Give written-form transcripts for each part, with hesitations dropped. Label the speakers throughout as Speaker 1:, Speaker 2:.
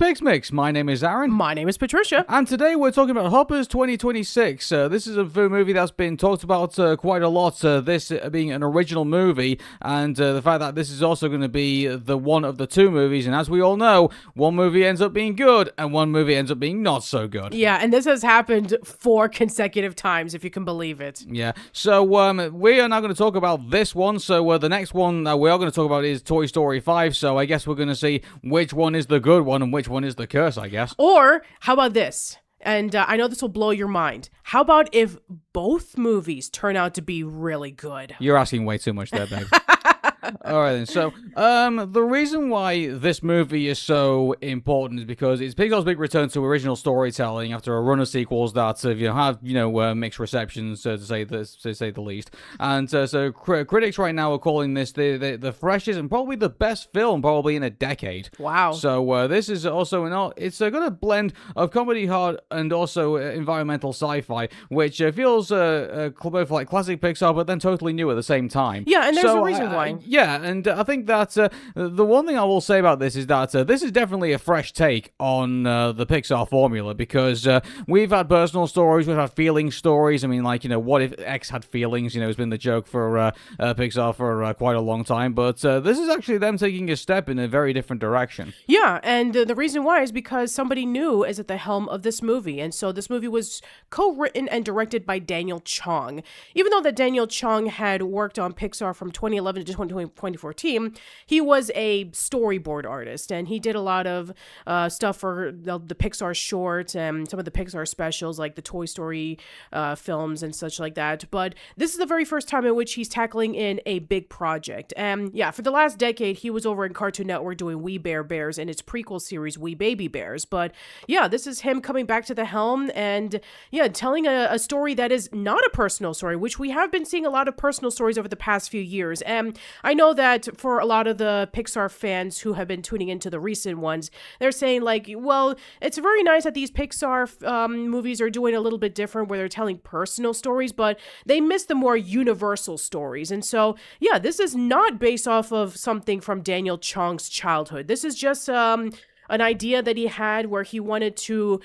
Speaker 1: PixMix. My name is Aaron.
Speaker 2: My name is Patricia.
Speaker 1: And today we're talking about Hoppers 2026. This is a movie that's been talked about quite a lot, this being an original movie, and the fact that this is also going to be the one of the two movies, and as we all know, one movie ends up being good, and one movie ends up being not so good.
Speaker 2: Yeah, and this has happened 4 consecutive times, if you can believe it.
Speaker 1: Yeah, so we are now going to talk about this one, so the next one that we are going to talk about is Toy Story 5, so I guess we're going to see which one is the good one and which one is the curse, I guess.
Speaker 2: Or, how about this? And I know this will blow your mind. How about if both movies turn out to be really good?
Speaker 1: You're asking way too much there, babe. All right, then. So, the reason why this movie is so important is because it's Pixar's big return to original storytelling after a run of sequels that have mixed receptions, to say the least. And so critics right now are calling this the freshest and probably the best film probably in a decade.
Speaker 2: Wow.
Speaker 1: So this is also it's got a blend of comedy, hard, and also environmental sci-fi, which feels both like classic Pixar, but then totally new at the same time.
Speaker 2: Yeah, and there's a reason why.
Speaker 1: Yeah, and I think that the one thing I will say about this is that this is definitely a fresh take on the Pixar formula, because we've had personal stories, we've had feeling stories. I mean, what if X had feelings? Has been the joke for Pixar for quite a long time, but this is actually them taking a step in a very different direction.
Speaker 2: Yeah, and the reason why is because somebody new is at the helm of this movie, and so this movie was co-written and directed by Daniel Chong. Even though that Daniel Chong had worked on Pixar from 2011 to 2014, he was a storyboard artist, and he did a lot of stuff for the Pixar shorts and some of the Pixar specials, like the Toy Story films and such like that. But this is the very first time in which he's tackling in a big project. And yeah, for the last decade, he was over in Cartoon Network doing We Bare Bears and its prequel series, We Baby Bears. But yeah, this is him coming back to the helm and telling a story that is not a personal story, which we have been seeing a lot of personal stories over the past few years. And I know that for a lot of the Pixar fans who have been tuning into the recent ones, they're saying well, it's very nice that these Pixar movies are doing a little bit different where they're telling personal stories, but they miss the more universal stories. And so, yeah, this is not based off of something from Daniel Chong's childhood. This is just an idea that he had where he wanted to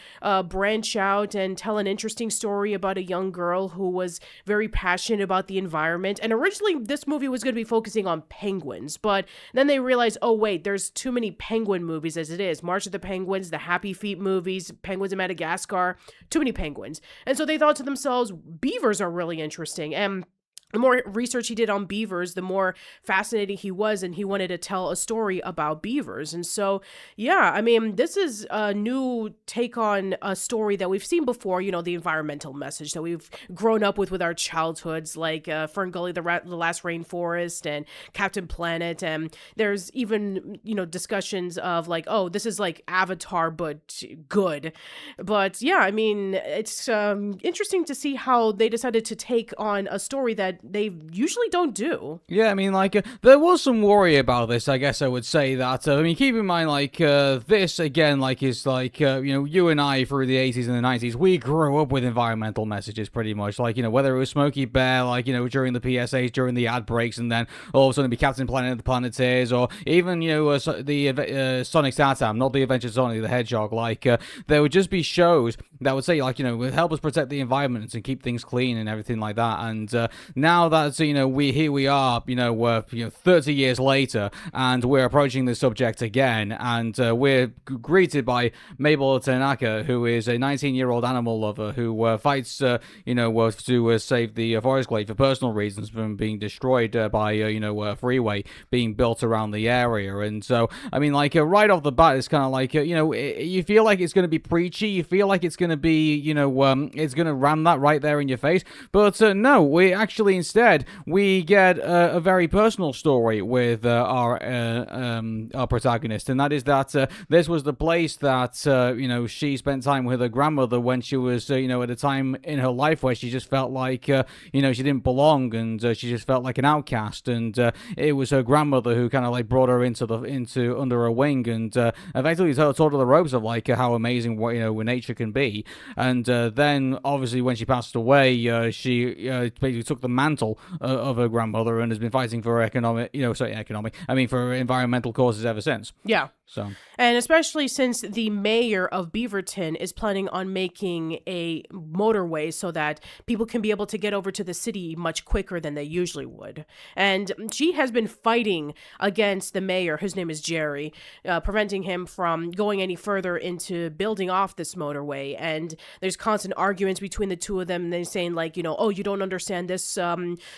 Speaker 2: branch out and tell an interesting story about a young girl who was very passionate about the environment. And originally, this movie was going to be focusing on penguins, but then they realized, oh wait, there's too many penguin movies as it is. March of the Penguins, the Happy Feet movies, Penguins in Madagascar, too many penguins. And so they thought to themselves, beavers are really interesting. And the more research he did on beavers, the more fascinating he was, and he wanted to tell a story about beavers. And so, yeah, I mean, this is a new take on a story that we've seen before, the environmental message that we've grown up with our childhoods, like Fern Gully, the Last Rainforest, and Captain Planet. And there's even, discussions of oh, this is like Avatar, but good. But yeah, I mean, it's interesting to see how they decided to take on a story that they usually don't do.
Speaker 1: Yeah, I mean, there was some worry about this, I guess I would say that. Keep in mind, this, again, is you and I through the 80s and the 90s, we grew up with environmental messages pretty much. Whether it was Smokey Bear, during the PSAs, during the ad breaks, and then all of a sudden it'd be Captain Planet and the Planeteers, or even, the Sonic Satam, not the Adventures of Sonic the Hedgehog. There would just be shows that would say, help us protect the environment and keep things clean and everything like that. And now that we are 30 years later, and we're approaching this subject again, and we're greeted by Mabel Tanaka, who is a 19-year-old animal lover who fights to save the forest glade for personal reasons from being destroyed by a freeway being built around the area. And so I mean, right off the bat, it's kind of you feel like it's going to be preachy, you feel like it's going to be it's going to ram that right there in your face, but no, we actually instead, we get a very personal story with our protagonist, and that is that this was the place that she spent time with her grandmother when she was at a time in her life where she just felt like she didn't belong, and she just felt like an outcast, and it was her grandmother who kind of brought her into under her wing, and effectively taught her the ropes of how amazing nature can be. And then obviously when she passed away, she basically took the mantle of her grandmother and has been fighting for for environmental causes ever since.
Speaker 2: Yeah.
Speaker 1: So.
Speaker 2: And especially since the mayor of Beaverton is planning on making a motorway so that people can be able to get over to the city much quicker than they usually would. And she has been fighting against the mayor, whose name is Jerry, preventing him from going any further into building off this motorway. And there's constant arguments between the two of them. And they're saying, like, oh, you don't understand this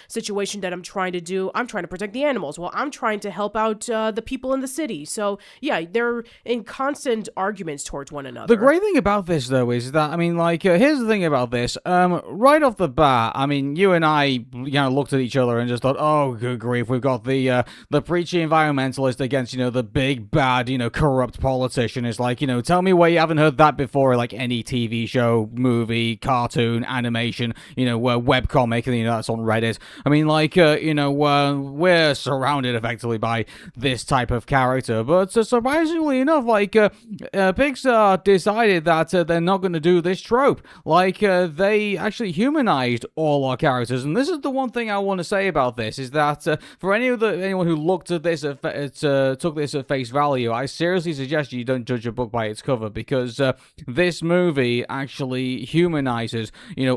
Speaker 2: situation that I'm trying to do. I'm trying to protect the animals. Well, I'm trying to help out the people in the city. So, yeah, they're in constant arguments towards one another.
Speaker 1: The great thing about this, though, is that, I mean, like, here's the thing about this. Right off the bat, I mean, you and I, looked at each other and just thought, oh, good grief, we've got the preachy environmentalist against, the big, bad, corrupt politician. It's like, tell me where you haven't heard that before, like any TV show, movie, cartoon, animation, webcomic, that's on Reddit. I mean, like, we're surrounded effectively by this type of character, but surprisingly enough, like, Pixar decided that they're not going to do this trope. Like, they actually humanized all our characters, and this is the one thing I want to say about this, is that for anyone who looked at this, took this at face value, I seriously suggest you don't judge a book by its cover, because this movie actually humanizes,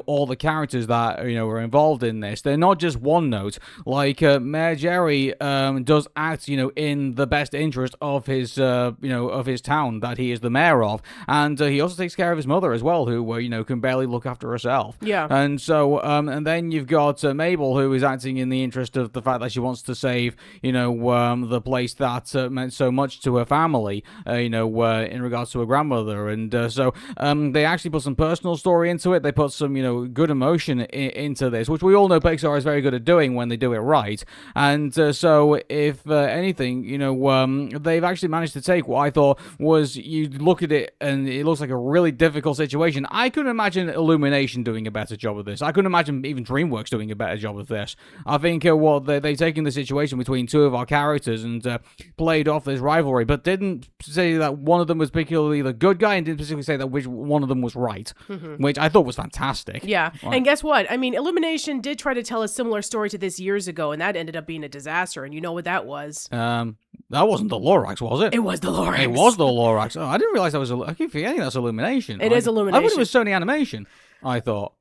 Speaker 1: all the characters that, are involved in this. They're not just one note. Like, Mayor Jerry does act, in the best interest of his, of his town that he is the mayor of, and he also takes care of his mother as well, who, can barely look after herself.
Speaker 2: Yeah.
Speaker 1: And so, and then you've got Mabel, who is acting in the interest of the fact that she wants to save, the place that meant so much to her family, in regards to her grandmother, and so they actually put some personal story into it. They put some, good emotion into this, which we all know Pixar is very good at doing when they do it right. And so, if anything, they've actually managed to take what I thought was, you look at it and it looks like a really difficult situation. I couldn't imagine Illumination doing a better job of this. I couldn't imagine even DreamWorks doing a better job of this. I think they've taken the situation between two of our characters and played off this rivalry, but didn't say that one of them was particularly the good guy, and didn't specifically say that which one of them was right, which I thought was fantastic.
Speaker 2: Yeah, and guess what? I mean, Illumination did try to tell a similar story to this years ago, and that ended up being a disaster, and you know what that was?
Speaker 1: That wasn't the Lorax, was it?
Speaker 2: It was the Lorax.
Speaker 1: It was the Lorax. Oh, I didn't realize that was. I keep forgetting that's Illumination.
Speaker 2: It is Illumination.
Speaker 1: I thought it was Sony Animation. I thought.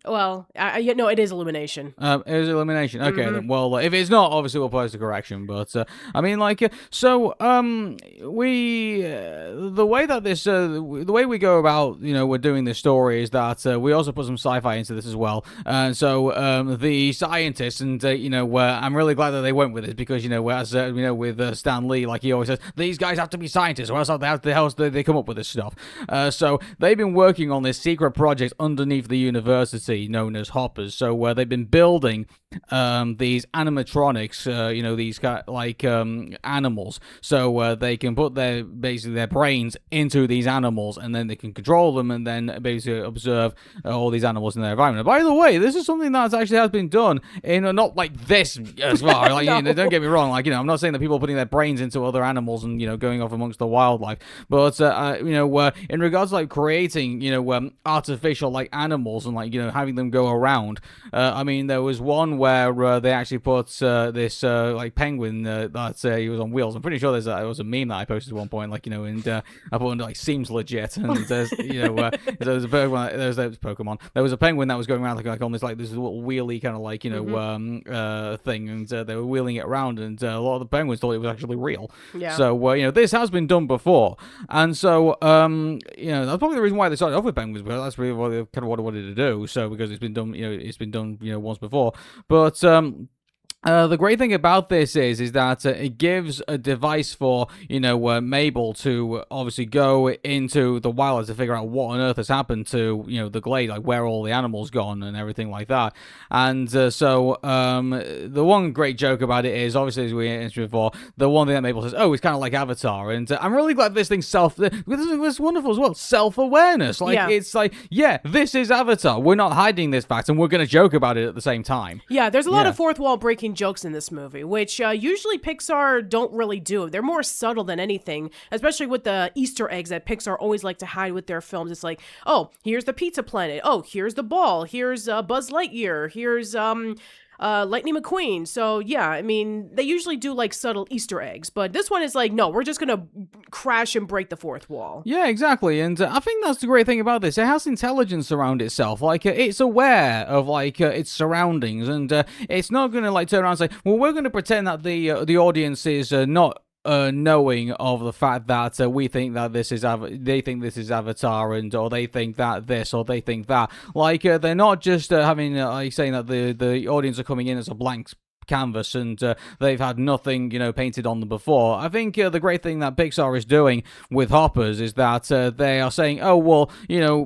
Speaker 2: Well, no, it is Illumination.
Speaker 1: It is Illumination. Okay, then, well, if it's not, obviously we'll post a correction. But I mean, like, so we the way that this the way we go about, we're doing this story is that we also put some sci-fi into this as well. And so the scientists, and I'm really glad that they went with it, because as with Stan Lee, like he always says, these guys have to be scientists, or else how the hell they come up with this stuff. So they've been working on this secret project underneath the university known as Hoppers. So they've been building these animatronics, these like animals, so they can put their brains into these animals, and then they can control them, and then basically observe all these animals in their environment. By the way, this is something that actually has been done in not like this as well. Like,
Speaker 2: No.
Speaker 1: Don't get me wrong. Like, I'm not saying that people are putting their brains into other animals and going off amongst the wildlife, but in regards to like creating artificial like animals and like having them go around. I mean, there was one where they actually put this like penguin that he was on wheels. I'm pretty sure there was a meme that I posted at one point, like and I put under like seems legit, and there's there was a Pokemon, there was a penguin that was going around like on this little wheelie kind of like thing, and they were wheeling it around, and a lot of the penguins thought it was actually real.
Speaker 2: Yeah.
Speaker 1: So this has been done before, and so that's probably the reason why they started off with penguins, because that's really what they wanted to do. So because it's been done, once before, but the great thing about this is that it gives a device for, Mabel to obviously go into the wild to figure out what on earth has happened to, the glade, like where all the animals gone and everything like that. And so the one great joke about it is, obviously, as we mentioned before, the one thing that Mabel says, oh, it's kind of like Avatar. And I'm really glad this thing's it's wonderful as well, self-awareness. Like,
Speaker 2: yeah.
Speaker 1: It's like, yeah, this is Avatar. We're not hiding this fact, and we're going to joke about it at the same time.
Speaker 2: Yeah, there's a lot of fourth wall breaking jokes in this movie, which usually Pixar don't really do. They're more subtle than anything, especially with the Easter eggs that Pixar always like to hide with their films. It's like, oh, here's the pizza planet. Oh, here's the ball. Here's Buzz Lightyear. Here's Lightning McQueen. So yeah, I mean, they usually do like subtle Easter eggs, but this one is like, no, we're just gonna crash and break the fourth wall.
Speaker 1: Yeah, exactly, and I think that's the great thing about this. It has intelligence around itself. Like, it's aware of like its surroundings, and it's not gonna like turn around and say, "Well, we're gonna pretend that the audience is not." Knowing of the fact that we think that this is they think this is Avatar, and or they think that this, or they think that. Like, they're not just having like saying that the audience are coming in as a blank canvas and they've had nothing painted on them before. I think the great thing that Pixar is doing with Hoppers is that they are saying, oh well,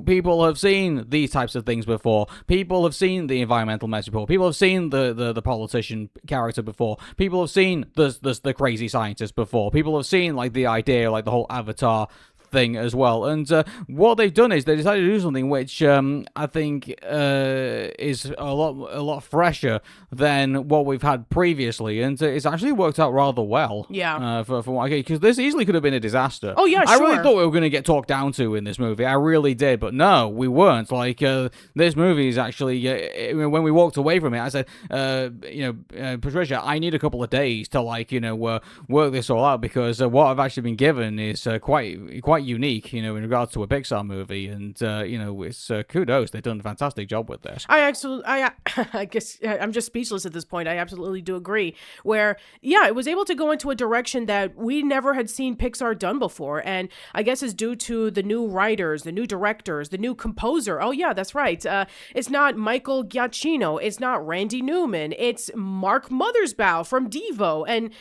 Speaker 1: people have seen these types of things before, people have seen the environmental message before, people have seen the politician character before, people have seen the crazy scientist before, people have seen like the idea, like the whole Avatar thing as well. And what they've done is they decided to do something which I think is a lot fresher than what we've had previously, and it's actually worked out rather well.
Speaker 2: Yeah.
Speaker 1: Because this easily could have been a disaster.
Speaker 2: Oh yeah,
Speaker 1: I
Speaker 2: sure.
Speaker 1: really thought we were going to get talked down to in this movie. I really did, but no, we weren't. Like this movie is actually when we walked away from it, I said, Patricia, I need a couple of days to work this all out, because what I've actually been given is quite unique, in regards to a Pixar movie, and it's kudos. They've done a fantastic job with this.
Speaker 2: I guess I'm just speechless at this point. I absolutely do agree. Where, yeah, it was able to go into a direction that we never had seen Pixar done before, and I guess is due to the new writers, the new directors, the new composer. Oh yeah, that's right. It's not Michael Giacchino. It's not Randy Newman. It's Mark Mothersbaugh from Devo, and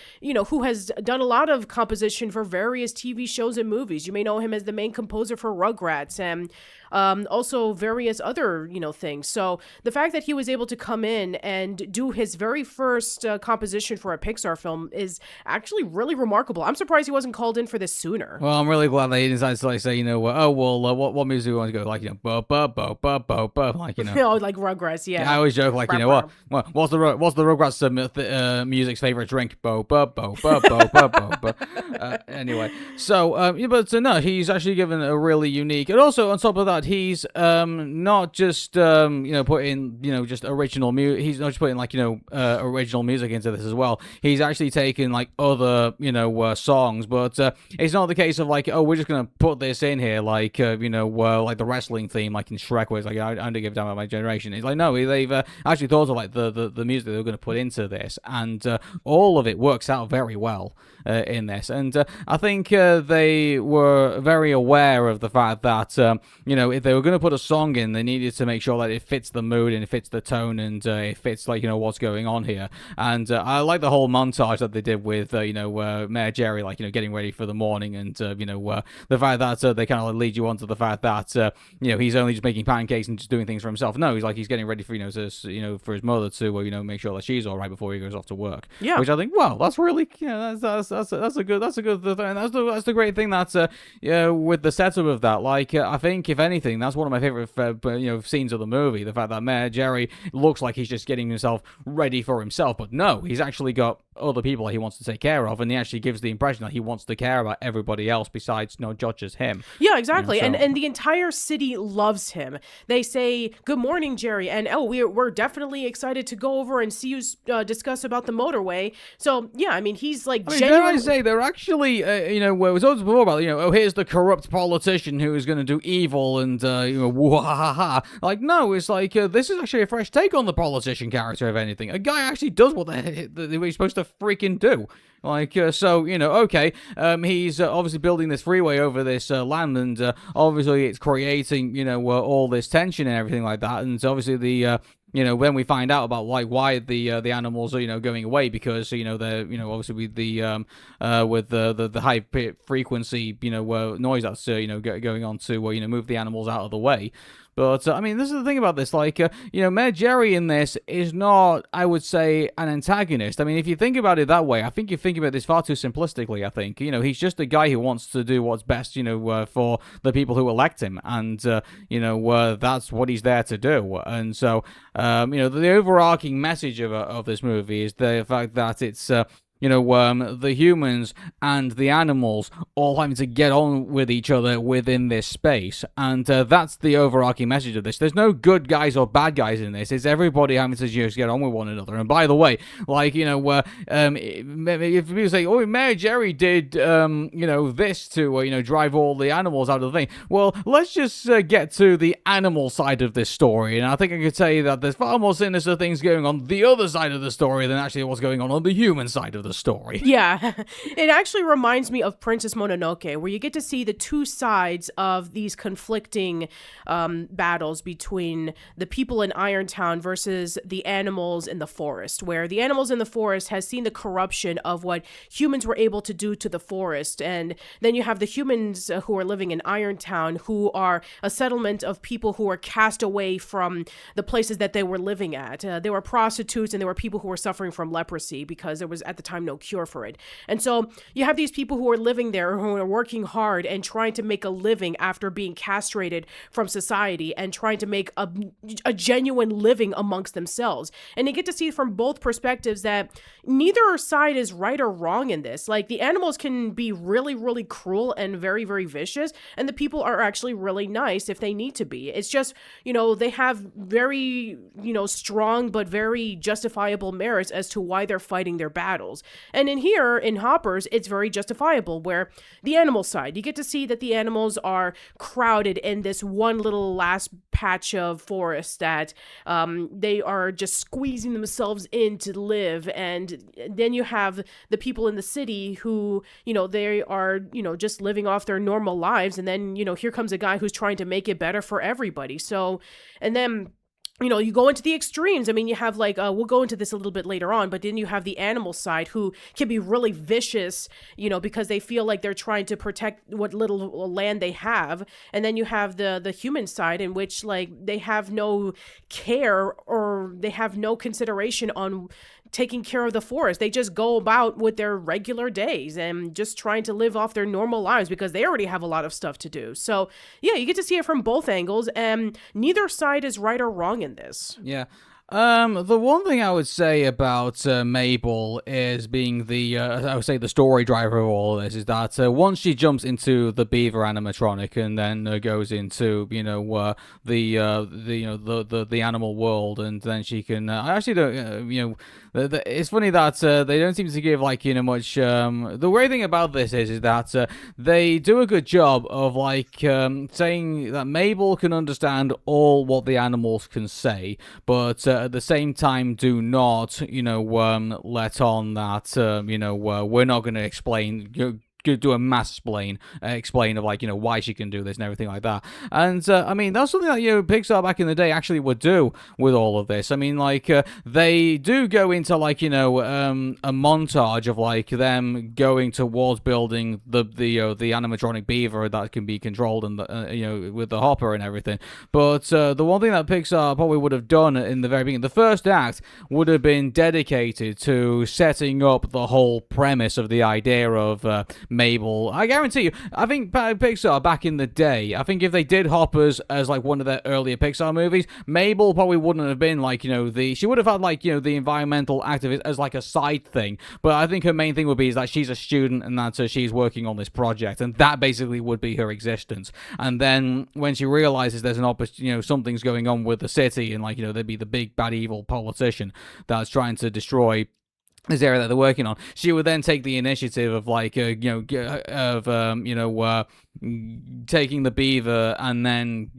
Speaker 2: who has done a lot of composition for various TV shows and movies. You may know him as the main composer for Rugrats and also various other things. So the fact that he was able to come in and do his very first composition for a Pixar film is actually really remarkable. I'm surprised he wasn't called in for this sooner.
Speaker 1: Well, I'm really glad they decided to say, what music do we want to go, like, ba ba ba ba ba ba, like,
Speaker 2: like Rugrats, yeah.
Speaker 1: I always joke, like, what's the Rugrats music's favorite drink? Bo ba bo ba bo ba bo ba. Anyway, so but no, he's actually given a really unique, and also on top of that, he's not just putting just original music. He's not just putting original music into this as well. He's actually taken like other songs, but it's not the case of like, oh, we're just gonna put this in here like like the wrestling theme like in Shrek, where it's like I don't give a damn about my generation. It's like, no, they've actually thought of like the music that they're going to put into this, and all of it works out very well in this. And I think they were very aware of the fact that if they were going to put a song in, they needed to make sure that it fits the mood and it fits the tone, and it fits what's going on here. And I like the whole montage that they did with Mayor Jerry, getting ready for the morning, and the fact that they kind of lead you on to the fact that he's only just making pancakes and just doing things for himself. No, he's getting ready for for his mother to make sure that she's all right before he goes off to work.
Speaker 2: Yeah,
Speaker 1: which I think, well, that's really that's a good thing. That's the great thing that with the setup of that. Like, I think if anything, that's one of my favorite scenes of the movie. The fact that Mayor Jerry looks like he's just getting himself ready for himself, but no, he's actually got other people that he wants to take care of, and he actually gives the impression that he wants to care about everybody else besides not just him.
Speaker 2: Yeah, exactly. And the entire city loves him. They say, "Good morning, Jerry," and we're definitely excited to go over and see you discuss about the motorway. So yeah, I mean, he's like genuinely.
Speaker 1: Dare I say, they're actually where it was always before about here's the corrupt politician who is going to do evil and wah-ha-ha. Like, no, it's like this is actually a fresh take on the politician character. If anything, a guy actually does what he's supposed to freaking do. Like, so, okay, he's obviously building this freeway over this land, and obviously it's creating, all this tension and everything like that, and obviously the, when we find out about, like, why the animals are, going away, because, they're, obviously with the high frequency, noise that's, going on to, move the animals out of the way. But, I mean, this is the thing about this, like, Mayor Jerry in this is not, I would say, an antagonist. I mean, if you think about it that way, I think you think about this far too simplistically, I think. He's just a guy who wants to do what's best, for the people who elect him, and, that's what he's there to do. And so, the overarching message of this movie is the fact that it's, the humans and the animals all having to get on with each other within this space. And that's the overarching message of this. There's no good guys or bad guys in this. It's everybody having to just get on with one another. And by the way, if people say, oh, Mayor Jerry did, this to, drive all the animals out of the thing. Well, let's just get to the animal side of this story. And I think I could say that there's far more sinister things going on the other side of the story than actually what's going on the human side of the story.
Speaker 2: Yeah, it actually reminds me of Princess Mononoke, where you get to see the two sides of these conflicting battles between the people in Irontown versus the animals in the forest, where the animals in the forest has seen the corruption of what humans were able to do to the forest. And then you have the humans who are living in Irontown, who are a settlement of people who were cast away from the places that they were living at. There were prostitutes and there were people who were suffering from leprosy because there was at the time no cure for it. And so you have these people who are living there, who are working hard and trying to make a living after being castrated from society and trying to make a genuine living amongst themselves. And you get to see from both perspectives that neither side is right or wrong in this. Like, the animals can be really, really cruel and very, very vicious, and the people are actually really nice if they need to be. It's just, they have very, strong but very justifiable merits as to why they're fighting their battles. And in here, in Hoppers, it's very justifiable, where the animal side, you get to see that the animals are crowded in this one little last patch of forest that they are just squeezing themselves in to live. And then you have the people in the city who, they are, just living off their normal lives. And then, here comes a guy who's trying to make it better for everybody. So, and then you go into the extremes. I mean, you have we'll go into this a little bit later on, but then you have the animal side who can be really vicious, because they feel like they're trying to protect what little land they have. And then you have the human side in which they have no care or they have no consideration on taking care of the forest. They just go about with their regular days and just trying to live off their normal lives because they already have a lot of stuff to do. So yeah, you get to see it from both angles, and neither side is right or wrong in this.
Speaker 1: Yeah. The one thing I would say about Mabel is being I would say the story driver of all of this is that once she jumps into the beaver animatronic and then goes into the animal world, and then she can I actually don't it's funny that they don't seem to give much. The weird thing about this is that they do a good job of saying that Mabel can understand all what the animals can say, but at the same time do not let on that we're not going to explain. Do a mass explain of why she can do this and everything like that. And I mean, that's something that Pixar back in the day actually would do with all of this. I mean, they do go into a montage of them going towards building the animatronic beaver that can be controlled and with the hopper and everything. But the one thing that Pixar probably would have done in the very beginning, the first act would have been dedicated to setting up the whole premise of the idea of Mabel. I guarantee you, I think Pixar back in the day, I think if they did Hoppers as one of their earlier Pixar movies, Mabel probably wouldn't have been she would have had the environmental activist as a side thing. But I think her main thing would be is that she's a student and that she's working on this project, and that basically would be her existence. And then when she realizes there's an something's going on with the city, and there'd be the big bad evil politician that's trying to destroy this area that they're working on, she would then take the initiative of taking the beaver and then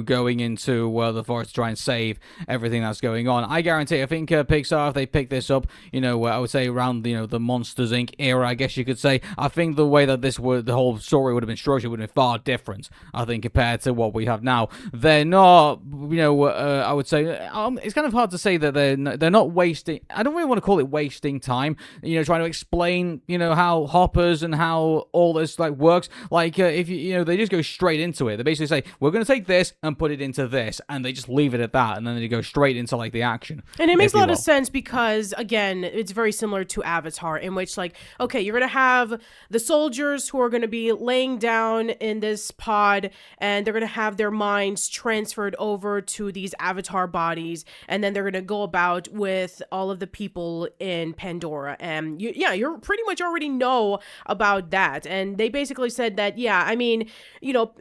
Speaker 1: going into the forest to try and save everything that's going on. I guarantee, I think Pixar, if they pick this up, I would say around the Monsters Inc. era, I guess you could say, I think the way that the whole story would have been structured would have been far different, I think, compared to what we have now. They're not, I would say, it's kind of hard to say that they're not wasting, I don't really want to call it wasting time, trying to explain, how hoppers and how all this works. If they just go straight into it. They basically say, we're going to take this and put it into this, and they just leave it at that, and then they go straight into the action.
Speaker 2: And it makes a lot of sense because, again, it's very similar to Avatar, in which okay, you're going to have the soldiers who are going to be laying down in this pod, and they're going to have their minds transferred over to these avatar bodies, and then they're going to go about with all of the people in Pandora, and you're pretty much already know about that. And they basically said that, I mean,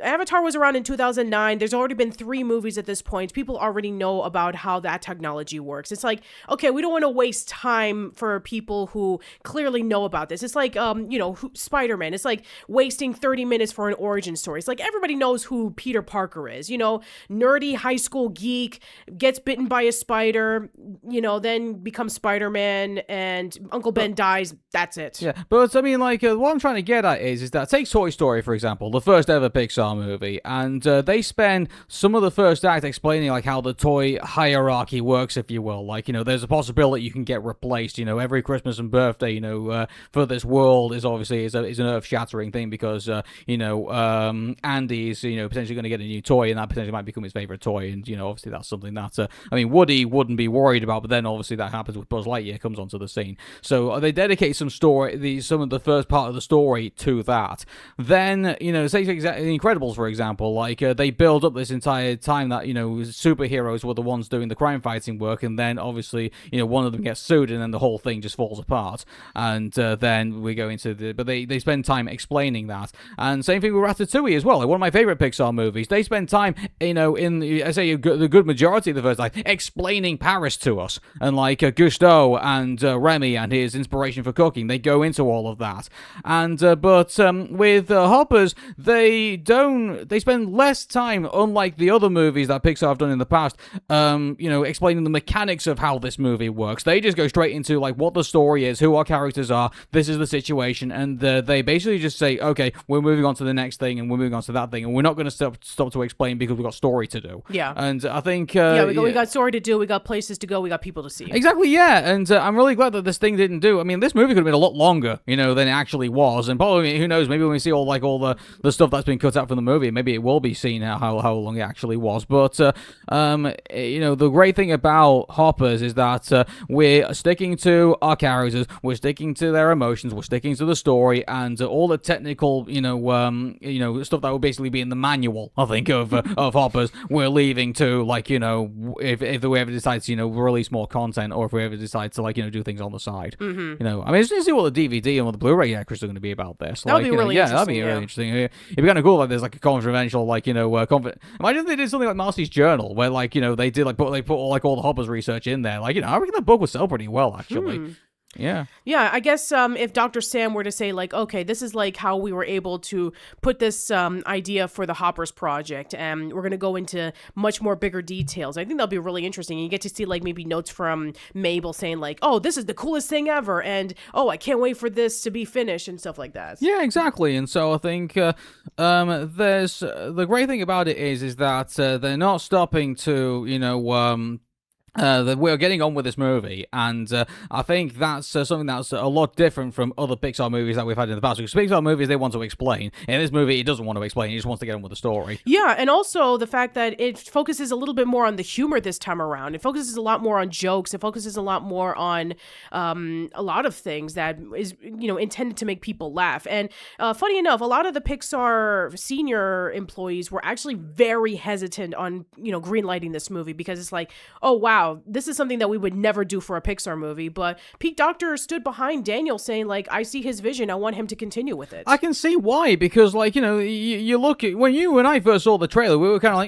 Speaker 2: Avatar was around in 2009. There's already been 3 movies at this point. People already know about how that technology works. It's like, okay, we don't want to waste time for people who clearly know about this. It's like, Spider-Man. It's like wasting 30 minutes for an origin story. It's like everybody knows who Peter Parker is, nerdy high school geek, gets bitten by a spider, then becomes Spider-Man, and Uncle Ben dies. That's it.
Speaker 1: Yeah, but I mean, like, what I'm trying to get at is that take Toy Story, for example, the first ever Pixar movie, and they spend some of the first act explaining, like, how the toy hierarchy works, if you will. Like, there's a possibility you can get replaced, every Christmas and birthday, for this world is obviously is an earth-shattering thing because, Andy's, potentially going to get a new toy, and that potentially might become his favorite toy, and, obviously that's something that, I mean, Woody wouldn't be worried about, but then obviously that happens with Buzz Lightyear comes onto the scene. So they dedicate some of the first part of the story to that. Then, say The Incredibles, for example, like, they build up this entire time that, superheroes were the ones doing the crime fighting work, and then obviously, one of them gets sued, and then the whole thing just falls apart. And then we go into but they spend time explaining that. And same thing with Ratatouille as well. Like, one of my favorite Pixar movies. They spend time, in I say the good majority of the first, like, explaining Paris to us, and like Gusteau and Remy and his inspiration for cooking. They go into all of that. And but with Hoppers, they spend less time, unlike the other movies that Pixar have done in the past, explaining the mechanics of how this movie works. They just go straight into, like, what the story is, who our characters are, this is the situation, and they basically just say, okay, we're moving on to the next thing, and we're moving on to that thing, and we're not going to stop to explain because we've got story to do.
Speaker 2: Yeah.
Speaker 1: And I think...
Speaker 2: we got story to do, we got places to go, we got people to see.
Speaker 1: Exactly, yeah, and I'm really glad that this thing didn't do... I mean, this movie could have been a lot longer, than it actually was, and probably, who knows, maybe when we see all the stuff that's been cut out from the movie, maybe it will be seen how long it actually was. But the great thing about Hoppers is that we're sticking to our characters, we're sticking to their emotions, we're sticking to the story, and all the technical stuff that would basically be in the manual, I think, of Hoppers, we're leaving to, like, if we ever decide to release more content, or if we ever decide to, like, do things on the side.
Speaker 2: Mm-hmm.
Speaker 1: I mean, it's just to see what the DVD and what the Blu-ray extras are going to be about this.
Speaker 2: That would be really interesting.
Speaker 1: That'd be really interesting. It'd be kind of cool. Like, there's like a controversial, like, imagine if they did something like Marcy's Journal, where, like, they did like put all the Hoppers research in there. Like, I reckon that book would sell pretty well, actually. Yeah.
Speaker 2: Yeah, I guess if Dr. Sam were to say, like, okay, this is like how we were able to put this idea for the Hoppers project, and we're going to go into much more bigger details. I think that'll be really interesting. You get to see, like, maybe notes from Mabel saying, like, oh, this is the coolest thing ever, and oh, I can't wait for this to be finished, and stuff like that.
Speaker 1: Yeah, exactly. And so I think there's the great thing about it is that they're not stopping to, that we're getting on with this movie, and I think that's something that's a lot different from other Pixar movies that we've had in the past, because Pixar movies, they want to explain. In this movie, it doesn't want to explain, it just wants to get on with the story.
Speaker 2: Yeah, and also the fact that it focuses a little bit more on the humor this time around. It focuses a lot more on jokes. It focuses a lot more on a lot of things that is, intended to make people laugh. And funny enough, a lot of the Pixar senior employees were actually very hesitant on, greenlighting this movie, because it's like, oh, wow, this is something that we would never do for a Pixar movie. But Pete Docter stood behind Daniel saying, like, I see his vision. I want him to continue with it.
Speaker 1: I can see why, because, like, you look at, when you and I first saw the trailer, we were kind of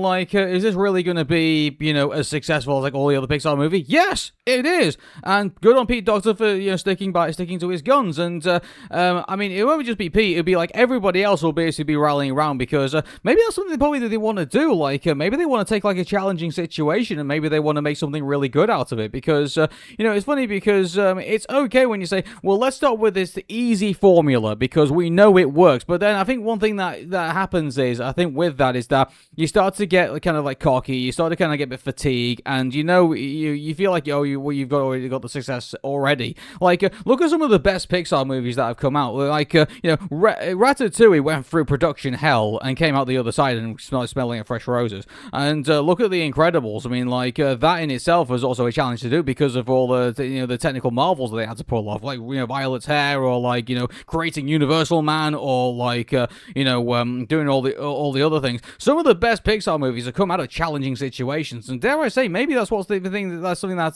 Speaker 1: like, is this really going to be, as successful as, like, all the other Pixar movies? Yes, it is. And good on Pete Docter for, sticking to his guns. And, I mean, it won't just be Pete. It'll be, like, everybody else will basically be rallying around, because maybe that's something that they want to do. Like, maybe they want to take, like, a challenging situation, and maybe they want to make something really good out of it, because, it's funny, because it's okay when you say, well, let's start with this easy formula, because we know it works. But then I think one thing that happens is, I think with that, is that you start to get kind of like cocky, you start to kind of get a bit fatigued, and you feel like, you've already got the success already. Like, look at some of the best Pixar movies that have come out. Like, Ratatouille went through production hell and came out the other side and smelling of fresh roses. And look at The Incredibles. I mean, like that in itself was also a challenge to do because of all the technical marvels that they had to pull off, like Violet's hair, or like creating Universal Man, or like doing all the other things. Some of the best Pixar movies have come out of challenging situations, and dare I say, maybe that's what's the thing. That's something that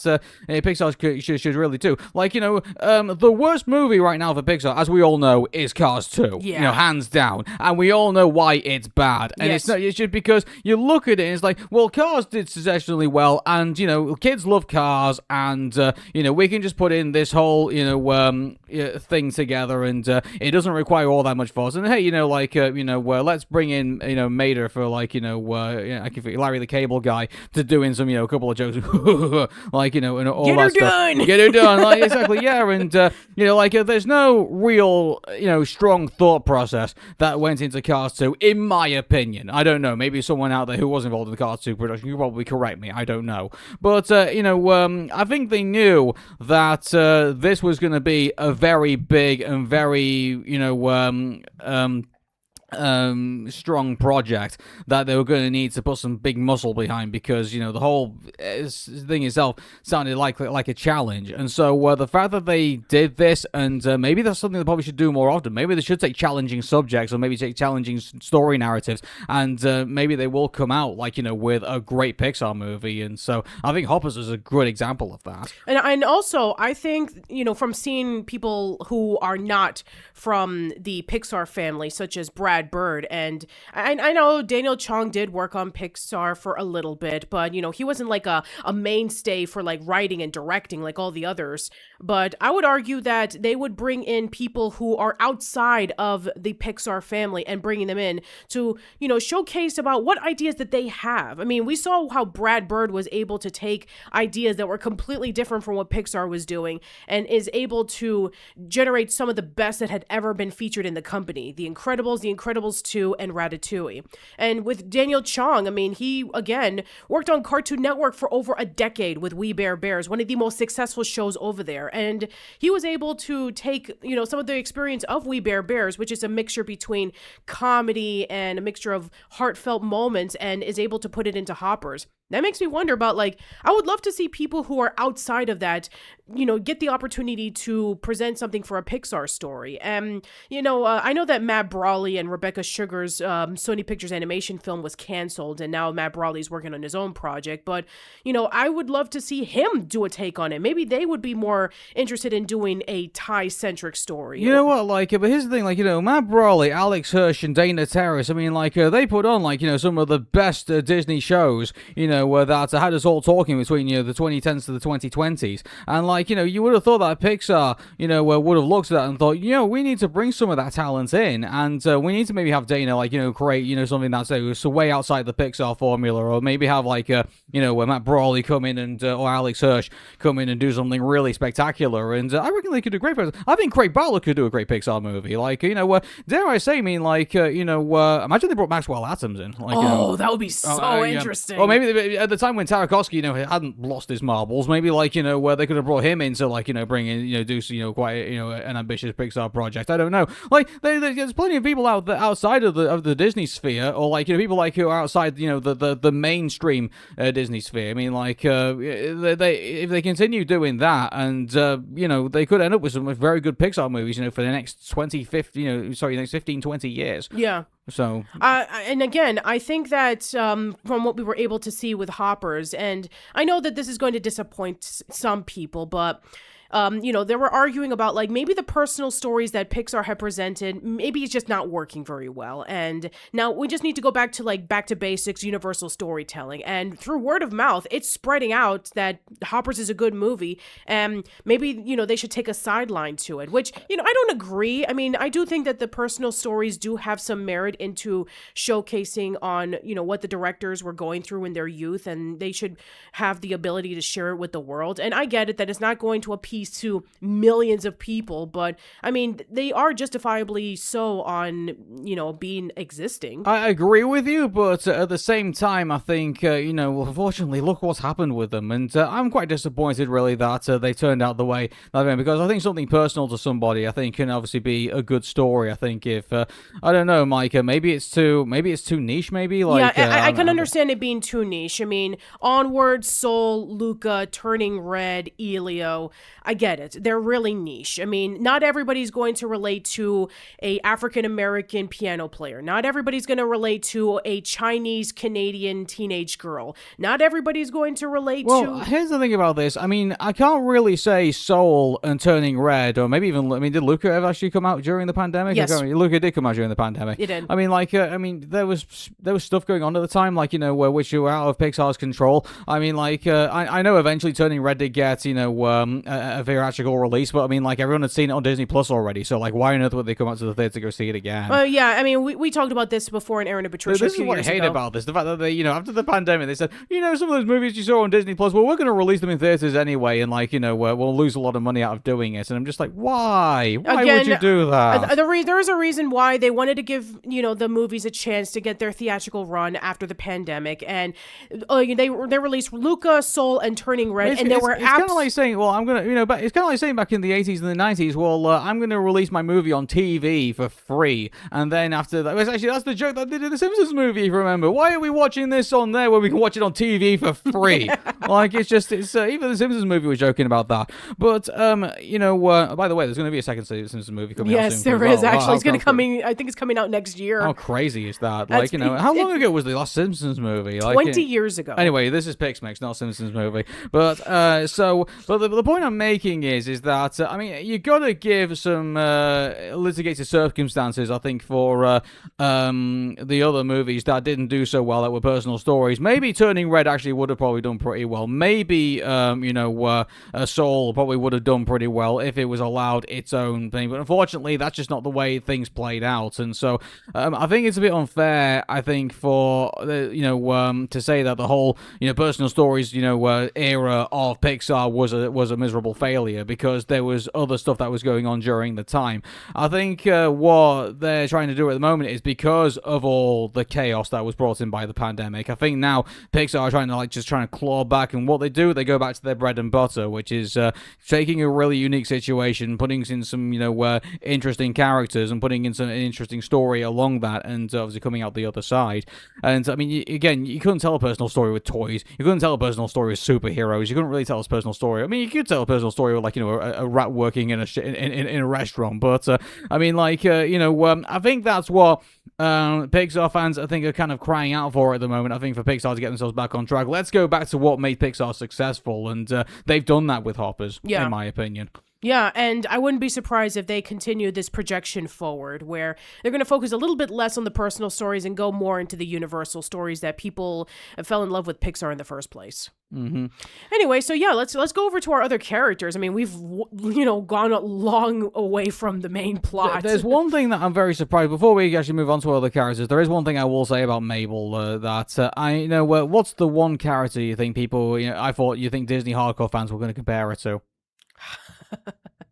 Speaker 1: Pixar should really do. Like the worst movie right now for Pixar, as we all know, is Cars 2.
Speaker 2: Yeah.
Speaker 1: Hands down, and we all know why it's bad. And
Speaker 2: yes.
Speaker 1: it's just because you look at it and it's like, well, Cars did successfully well, and kids love cars, and we can just put in this whole thing together, and it doesn't require all that much force. And hey, let's bring in Mater for like I can feel Larry the Cable Guy to doing some a couple of jokes like and all
Speaker 2: Get
Speaker 1: that
Speaker 2: her
Speaker 1: stuff.
Speaker 2: done.
Speaker 1: Get her done, like exactly, yeah. And there's no real strong thought process that went into Cars 2, in my opinion. I don't know, maybe someone out there who was involved in the Cars 2 production could probably correct me, I don't know. But I think they knew that this was going to be a very big and very strong project that they were going to need to put some big muscle behind, because the whole thing itself sounded like a challenge. And so the fact that they did this, and maybe that's something they probably should do more often. Maybe they should take challenging subjects, or maybe take challenging story narratives, and maybe they will come out with a great Pixar movie. And so I think Hoppers is a good example of that.
Speaker 2: And also, I think, from seeing people who are not from the Pixar family, such as Brad Bird, and I know Daniel Chong did work on Pixar for a little bit, but, he wasn't like a mainstay for like writing and directing like all the others. But I would argue that they would bring in people who are outside of the Pixar family and bringing them in to, showcase about what ideas that they have. I mean, we saw how Brad Bird was able to take ideas that were completely different from what Pixar was doing, and is able to generate some of the best that had ever been featured in the company. The Incredibles 2, and Ratatouille. And with Daniel Chong, I mean, he, again, worked on Cartoon Network for over a decade with We Bare Bears, one of the most successful shows over there. And he was able to take, some of the experience of We Bare Bears, which is a mixture between comedy and a mixture of heartfelt moments, and is able to put it into Hoppers. That makes me wonder about, like, I would love to see people who are outside of that, get the opportunity to present something for a Pixar story. And, I know that Matt Brawley and Rebecca Sugar's Sony Pictures animation film was canceled, and now Matt Brawley's working on his own project. But, I would love to see him do a take on it. Maybe they would be more interested in doing a Thai-centric story.
Speaker 1: You know what, but here's the thing, Matt Brawley, Alex Hirsch, and Dana Terrace, I mean, they put on, some of the best Disney shows, that had us all talking between, the 2010s to the 2020s. And, you would have thought that Pixar, would have looked at that and thought, we need to bring some of that talent in, and we need to maybe have Dana, create, something that's way outside the Pixar formula, or maybe have, Matt Brawley come in and, or Alex Hirsch come in and do something really spectacular. And I reckon they could do great. I think Craig Butler could do a great Pixar movie. Dare I say, imagine they brought Maxwell Atoms in.
Speaker 2: That would be so interesting.
Speaker 1: Or maybe at the time when Tarkovsky, hadn't lost his marbles, maybe where they could have brought him in to bring in, do quite an ambitious Pixar project. I don't know. There's plenty of people outside of the Disney sphere, or people who are outside the mainstream Disney sphere. I mean, if they continue doing that, and they could end up with some very good Pixar movies, for the next 15, 20 years.
Speaker 2: Yeah.
Speaker 1: So,
Speaker 2: and again, I think that from what we were able to see with Hoppers, and I know that this is going to disappoint some people, but they were arguing about maybe the personal stories that Pixar had presented, maybe it's just not working very well. And now we just need to go back to basics, universal storytelling. And through word of mouth, it's spreading out that Hoppers is a good movie. And maybe, they should take a sideline to it, which, I don't agree. I mean, I do think that the personal stories do have some merit into showcasing on, what the directors were going through in their youth, and they should have the ability to share it with the world. And I get it that it's not going to appease released to millions of people, but I mean, they are justifiably so on, being existing.
Speaker 1: I agree with you, but at the same time, I think, unfortunately, look what's happened with them. And I'm quite disappointed, really, that they turned out the way that way, because I think something personal to somebody, I think, can obviously be a good story. I think if, I don't know, Micah, maybe it's too niche, maybe? Like,
Speaker 2: I can understand it being too niche. I mean, Onward, Soul, Luca, Turning Red, Elio, I get it. They're really niche. I mean, not everybody's going to relate to a African-American piano player. Not everybody's going to relate to a Chinese-Canadian teenage girl. Not everybody's going to relate to...
Speaker 1: Well, here's the thing about this. I mean, I can't really say Soul and Turning Red, or maybe even, did Luca ever actually come out during the pandemic?
Speaker 2: Yes.
Speaker 1: Luca did come out during the pandemic.
Speaker 2: It did.
Speaker 1: I mean, there was stuff going on at the time, like, which were out of Pixar's control. I mean, like, I know eventually Turning Red did get, a theatrical release, but I mean, like, everyone had seen it on Disney Plus already, so, like, why on earth would they come out to the theater to go see it again?
Speaker 2: Yeah, I mean, we talked about this before in Arun and Patricia
Speaker 1: This is what I hate
Speaker 2: ago.
Speaker 1: about this. The fact that they, after the pandemic, they said, some of those movies you saw on Disney Plus, well, we're going to release them in theaters anyway, and, like, we'll lose a lot of money out of doing it. And I'm just like, why? Why would you do that?
Speaker 2: There is a reason why they wanted to give, the movies a chance to get their theatrical run after the pandemic. And they released Luca, Soul, and Turning Red, and there were...
Speaker 1: It's kind of like saying, well, I'm going to, it's kind of like saying back in the 80s and the 90s, well, I'm going to release my movie on TV for free. And then after that, actually, that's the joke that they did in the Simpsons movie, if you remember. Why are we watching this on there when we can watch it on TV for free? Like, it's even the Simpsons movie was joking about that. But, by the way, there's going to be a second Simpsons movie coming out soon.
Speaker 2: Yes, there is, actually. It's going to I think it's coming out next year.
Speaker 1: How crazy is that? Like, how long ago was the last Simpsons movie? Like,
Speaker 2: 20 years ago.
Speaker 1: Anyway, this is PixMix, not Simpsons movie. But, the point I'm making is that, you got to give some litigated circumstances, I think, for the other movies that didn't do so well, that were personal stories. Maybe Turning Red actually would have probably done pretty well. Maybe, Soul probably would have done pretty well if it was allowed its own thing. But unfortunately, that's just not the way things played out. And so, I think it's a bit unfair, I think, for, to say that the whole, personal stories, era of Pixar was a miserable failure, because there was other stuff that was going on during the time. I think what they're trying to do at the moment is, because of all the chaos that was brought in by the pandemic, I think now Pixar are trying to claw back, and what they do, they go back to their bread and butter, which is taking a really unique situation, putting in some, interesting characters, and putting in an interesting story along that, and obviously coming out the other side. And I mean, you couldn't tell a personal story with toys. You couldn't tell a personal story with superheroes. You couldn't really tell a personal story. I mean, you could tell a personal story with, like, a rat working in a restaurant. But I think that's what Pixar fans, I think, are kind of crying out for at the moment. I think for Pixar to get themselves back on track, let's go back to what made Pixar successful, and they've done that with Hoppers, in my opinion.
Speaker 2: Yeah, and I wouldn't be surprised if they continue this projection forward, where they're going to focus a little bit less on the personal stories and go more into the universal stories that people fell in love with Pixar in the first place.
Speaker 1: Mm-hmm.
Speaker 2: Anyway, so yeah, let's go over to our other characters. I mean, we've gone a long away from the main plot.
Speaker 1: There's one thing that I'm very surprised. Before we actually move on to other characters, there is one thing I will say about Mabel. What's the one character you think people? I thought you think Disney hardcore fans were going to compare it to.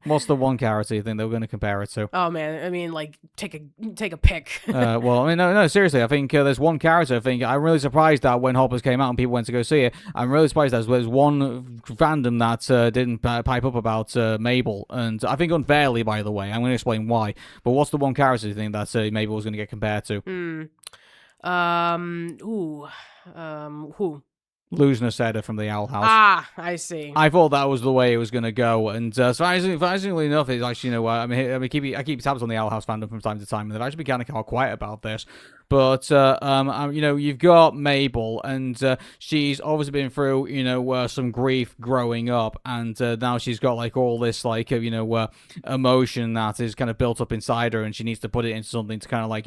Speaker 1: What's the one character you think they were going to compare it to?
Speaker 2: Oh man, I mean, like, take a pick.
Speaker 1: No, seriously, I think there's one character. I think I'm really surprised that when Hoppers came out and people went to go see it, I'm really surprised that there's one fandom that didn't pipe up about Mabel, and I think unfairly, by the way. I'm going to explain why. But what's the one character you think that Mabel was going to get compared to?
Speaker 2: Who?
Speaker 1: Losner from the Owl House.
Speaker 2: Ah, I see.
Speaker 1: I thought that was the way it was going to go, and surprisingly enough, it's actually, I keep tabs on the Owl House fandom from time to time, and they've actually been kind of quiet about this. But you've got Mabel, and she's obviously been through some grief growing up, and now she's got like all this emotion that is kind of built up inside her, and she needs to put it into something to kind of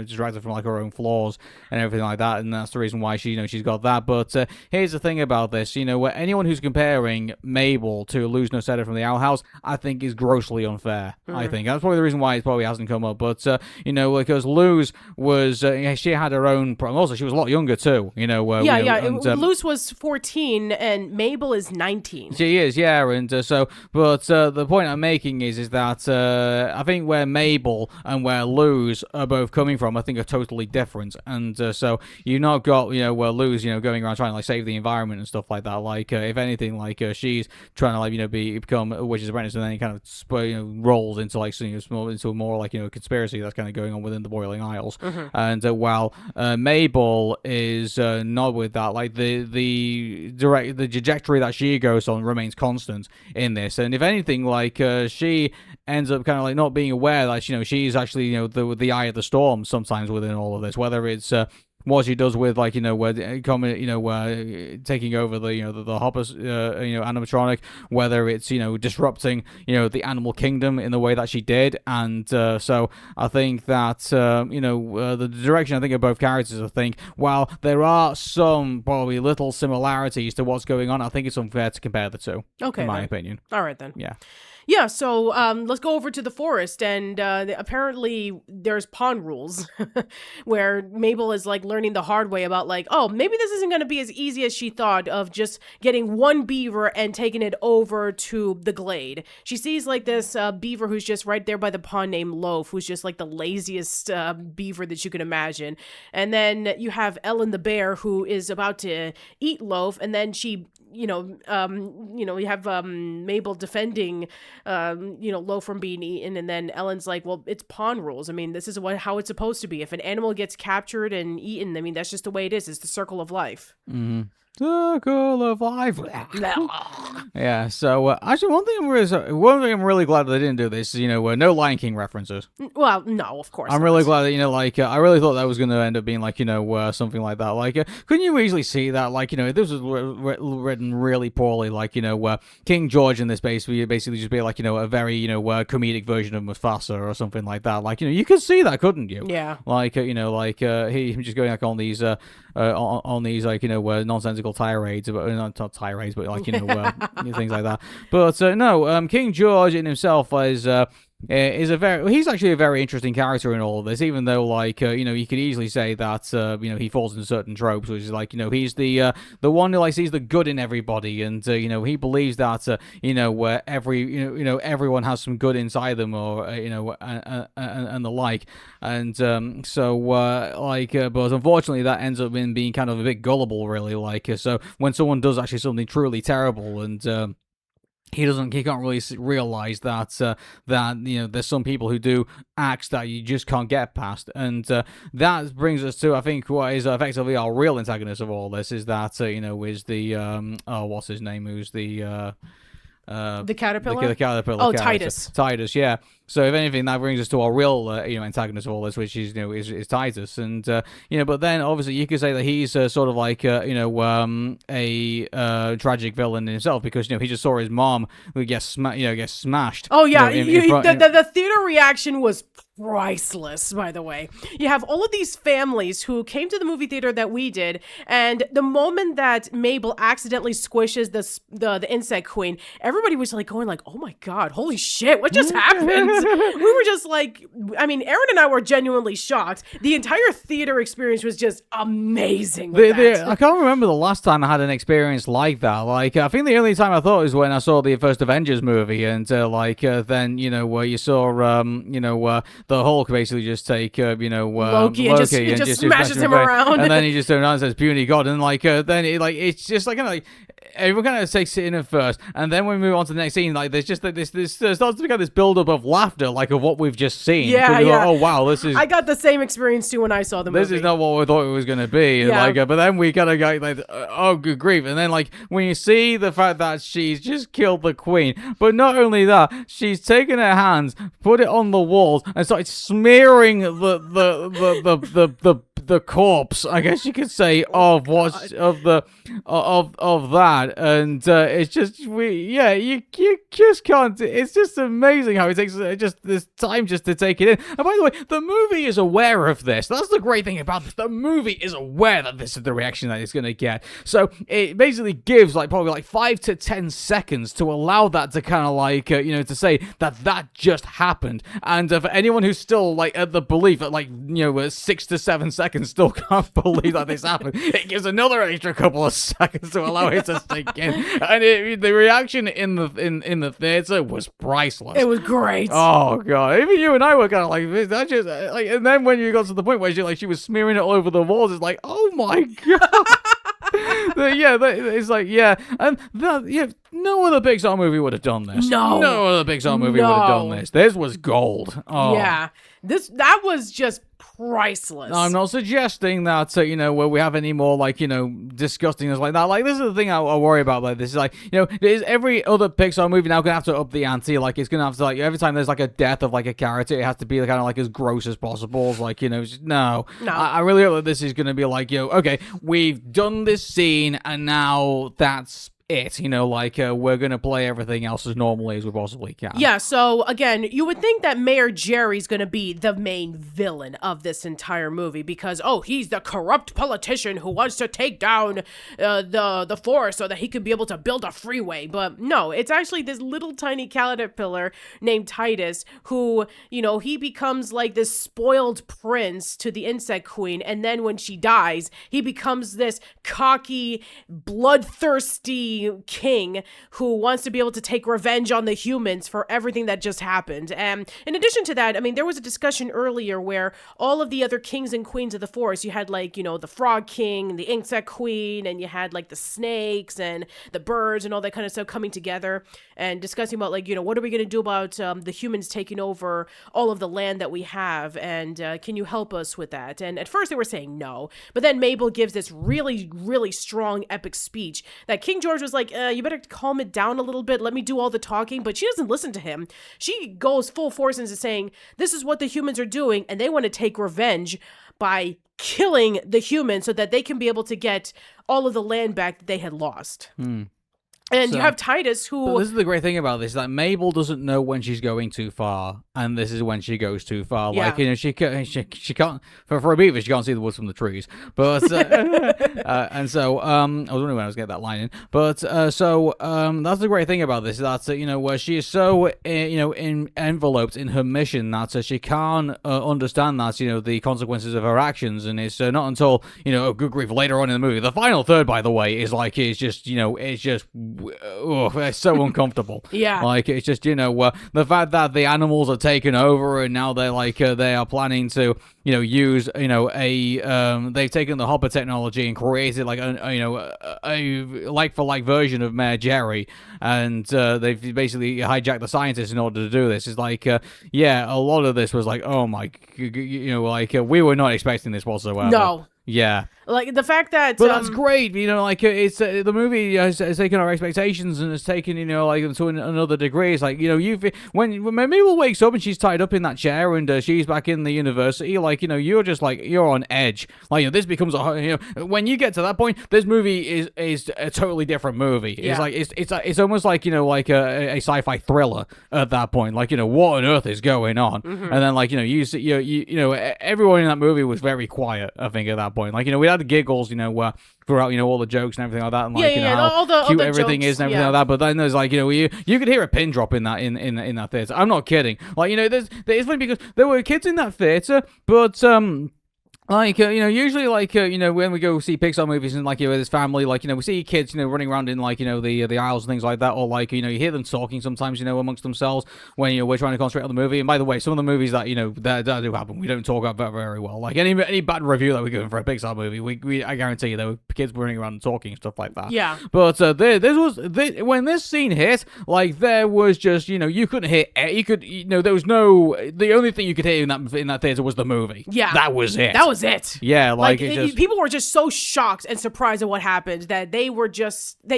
Speaker 1: distract her from like her own flaws and everything like that, and that's the reason why she's got that. But here's the thing about this, anyone who's comparing Mabel to Luz Noceda from the Owl House, I think is grossly unfair. I think that's probably the reason why it probably hasn't come up. But because Luz was was she had her own problem. Also, she was a lot younger too.
Speaker 2: Luce was 14 and Mabel is 19.
Speaker 1: She is, yeah, and but the point I'm making is that I think where Mabel and where Luz are both coming from, I think are totally different, and so you've not got where Luz going around trying to like save the environment and stuff like that. Like if anything, like she's trying to like become a witch's apprentice, and then he kind of rolls into like into more like conspiracy that's kind of going on within the Boiling Isles, and while Mabel is not with that, like the trajectory that she goes on remains constant in this, and if anything, like she ends up kind of like not being aware that she's actually the eye of the storm sometimes within all of this, whether it's what she does with like where taking over the Hopper animatronic, whether it's disrupting the animal kingdom in the way that she did, and so I think that the direction I think of both characters, I think while there are some probably little similarities to what's going on, I think it's unfair to compare the two.
Speaker 2: Okay,
Speaker 1: in my opinion.
Speaker 2: All right then.
Speaker 1: Yeah,
Speaker 2: so let's go over to the forest, and apparently there's pond rules where Mabel is like learning the hard way about like, oh, maybe this isn't going to be as easy as she thought of just getting one beaver and taking it over to the glade. She sees like this beaver who's just right there by the pond named Loaf, who's just like the laziest beaver that you can imagine. And then you have Ellen the bear who is about to eat Loaf, and then she you have Mabel defending, Lo from being eaten, and then Ellen's like, well, it's pond rules. I mean, this is how it's supposed to be. If an animal gets captured and eaten, I mean, that's just the way it is. It's the circle of life.
Speaker 1: Mm-hmm. Circle of life. Yeah. So actually, one thing I'm really glad that they didn't do this. No Lion King references.
Speaker 2: Well, no, of course.
Speaker 1: I'm really glad that I really thought that was going to end up being like something like that. Like, couldn't you easily see that? Like, if this was written really poorly, like King George in this basically just be like a very comedic version of Mufasa or something like that. Like, you could see that, couldn't you?
Speaker 2: Yeah.
Speaker 1: Like, him just going like on these like nonsensical tirades, but not tirades, but like things like that. But no, King George in himself he's actually a very interesting character in all of this, even though like you could easily say that he falls into certain tropes, which is like he's the one who like sees the good in everybody, and he believes that everyone has some good inside them, or and the like, and but unfortunately that ends up in being kind of a bit gullible, really. Like so when someone does actually something truly terrible, and he can't really realize that there's some people who do acts that you just can't get past, and that brings us to I think what is effectively our real antagonist of all this is that is the what's his name, who's the
Speaker 2: caterpillar?
Speaker 1: The caterpillar.
Speaker 2: Oh,
Speaker 1: character.
Speaker 2: Titus.
Speaker 1: Titus, yeah. So if anything, that brings us to our real, antagonist of all this, which is, is Titus, and but then obviously you could say that he's sort of like, a tragic villain in himself, because he just saw his mom who gets smashed.
Speaker 2: Oh yeah, the theater reaction was priceless, by the way. You have all of these families who came to the movie theater that we did, and the moment that Mabel accidentally squishes the insect queen, everybody was like going like, oh my god, holy shit, what just happened? We were just like, I mean, Aaron and I were genuinely shocked. The entire theater experience was just amazing.
Speaker 1: I can't remember the last time I had an experience like that. Like, I think the only time I thought was when I saw the first Avengers movie, and then where you saw the Hulk basically just take
Speaker 2: Loki and just smashes him around,
Speaker 1: and then he just turns around and says puny god, and then it's just like kind of like everyone kind of takes it in at first, and then when we move on to the next scene, like there's just this starts to become this build up of laughter, like of what we've just seen.
Speaker 2: Yeah.
Speaker 1: Oh wow, this is.
Speaker 2: I got the same experience too when I saw the movie.
Speaker 1: This is not what we thought it was going to be.
Speaker 2: Yeah.
Speaker 1: But then we kind of go like, oh good grief, and then like when you see the fact that she's just killed the queen, but not only that, she's taken her hands, put it on the walls, and started smearing the the corpse, I guess you could say, of what's of that, and it's just you just can't. It's just amazing how it takes just this time just to take it in. And by the way, the movie is aware of this. That's the great thing about this. The movie is aware that this is the reaction that it's going to get. So it basically gives probably 5 to 10 seconds to allow that to kind of to say that just happened. And for anyone who's still at the belief that 6 to 7 seconds still can't believe that this happened, it gives another extra couple of seconds to allow it to sink in. And the reaction in the theater was priceless.
Speaker 2: It was great.
Speaker 1: Oh god, even you and I were kind of that just and then when you got to the point where she was smearing it all over the walls, it's oh my god. It's and no other Pixar movie would have done this. No other Pixar movie would have done this. This was gold. Oh.
Speaker 2: Yeah, that was just priceless.
Speaker 1: I'm not suggesting that where we have any more disgustingness like that. This is the thing I worry about. This is is every other Pixar movie now gonna have to up the ante? It's gonna have to every time there's a death of a character, it has to be kind of as gross as possible. No. I really hope that this is gonna be okay, we've done this scene and now that's it, we're gonna play everything else as normally as we possibly can.
Speaker 2: Yeah, so again, you would think that Mayor Jerry's gonna be the main villain of this entire movie because he's the corrupt politician who wants to take down the forest so that he could be able to build a freeway. But no, it's actually this little tiny caterpillar named Titus who, he becomes this spoiled prince to the insect queen, and then when she dies, he becomes this cocky, bloodthirsty king who wants to be able to take revenge on the humans for everything that just happened. And in addition to that, there was a discussion earlier where all of the other kings and queens of the forest, you had the frog king, the insect queen, and you had the snakes and the birds and all that kind of stuff coming together and discussing about what are we going to do about the humans taking over all of the land that we have, and can you help us with that? And at first they were saying no, but then Mabel gives this really, really strong epic speech that King George was you better calm it down a little bit. Let me do all the talking. But she doesn't listen to him. She goes full force into saying, this is what the humans are doing, and they want to take revenge by killing the humans so that they can be able to get all of the land back that they had lost. And you have Titus who...
Speaker 1: But this is the great thing about this, that Mabel doesn't know when she's going too far, and this is when she goes too far.
Speaker 2: Yeah.
Speaker 1: She can't... For a beaver, she can't see the woods from the trees. But... and so, I was wondering when I was getting that line in. But, that's the great thing about this, that, where she is so, enveloped in her mission that she can't understand that, the consequences of her actions, and it's not until, good grief, later on in the movie. The final third, by the way, is it's so uncomfortable.
Speaker 2: Yeah.
Speaker 1: It's just, the fact that the animals are taken over and now they're they are planning to, use, they've taken the hopper technology and created a like-for-like version of Mayor Jerry, and they've basically hijacked the scientists in order to do this. It's a lot of this was oh my, we were not expecting this whatsoever.
Speaker 2: No.
Speaker 1: Yeah.
Speaker 2: The fact that...
Speaker 1: But that's great, it's the movie has taken our expectations and has taken, them to another degree. It's when Mabel wakes up and she's tied up in that chair and she's back in the university, you're just you're on edge. This becomes when you get to that point, this movie is a totally different movie.
Speaker 2: Yeah.
Speaker 1: It's almost a sci-fi thriller at that point. What on earth is going on?
Speaker 2: Mm-hmm.
Speaker 1: And then you see, everyone in that movie was very quiet, I think, at that point. We had the giggles, throughout, all the jokes and everything like that, and how
Speaker 2: all the
Speaker 1: cute everything
Speaker 2: jokes,
Speaker 1: is and everything like that. But then there's you could hear a pin drop in that in that theater. I'm not kidding. It's funny because there were kids in that theater, but usually, when we go see Pixar movies and, with his family, we see kids, running around in, the aisles and things like that, or, you hear them talking sometimes, amongst themselves when, we're trying to concentrate on the movie. And by the way, some of the movies that, that do happen, we don't talk about very well. Any bad review that we give for a Pixar movie, I guarantee you there were kids running around and talking and stuff like that.
Speaker 2: Yeah.
Speaker 1: But, when this scene hit, there was just, you couldn't hear, there was no, the only thing you could hear in that theater was the movie.
Speaker 2: Yeah.
Speaker 1: That was it.
Speaker 2: That was was it.
Speaker 1: Yeah, like
Speaker 2: people were just so shocked and surprised at what happened that they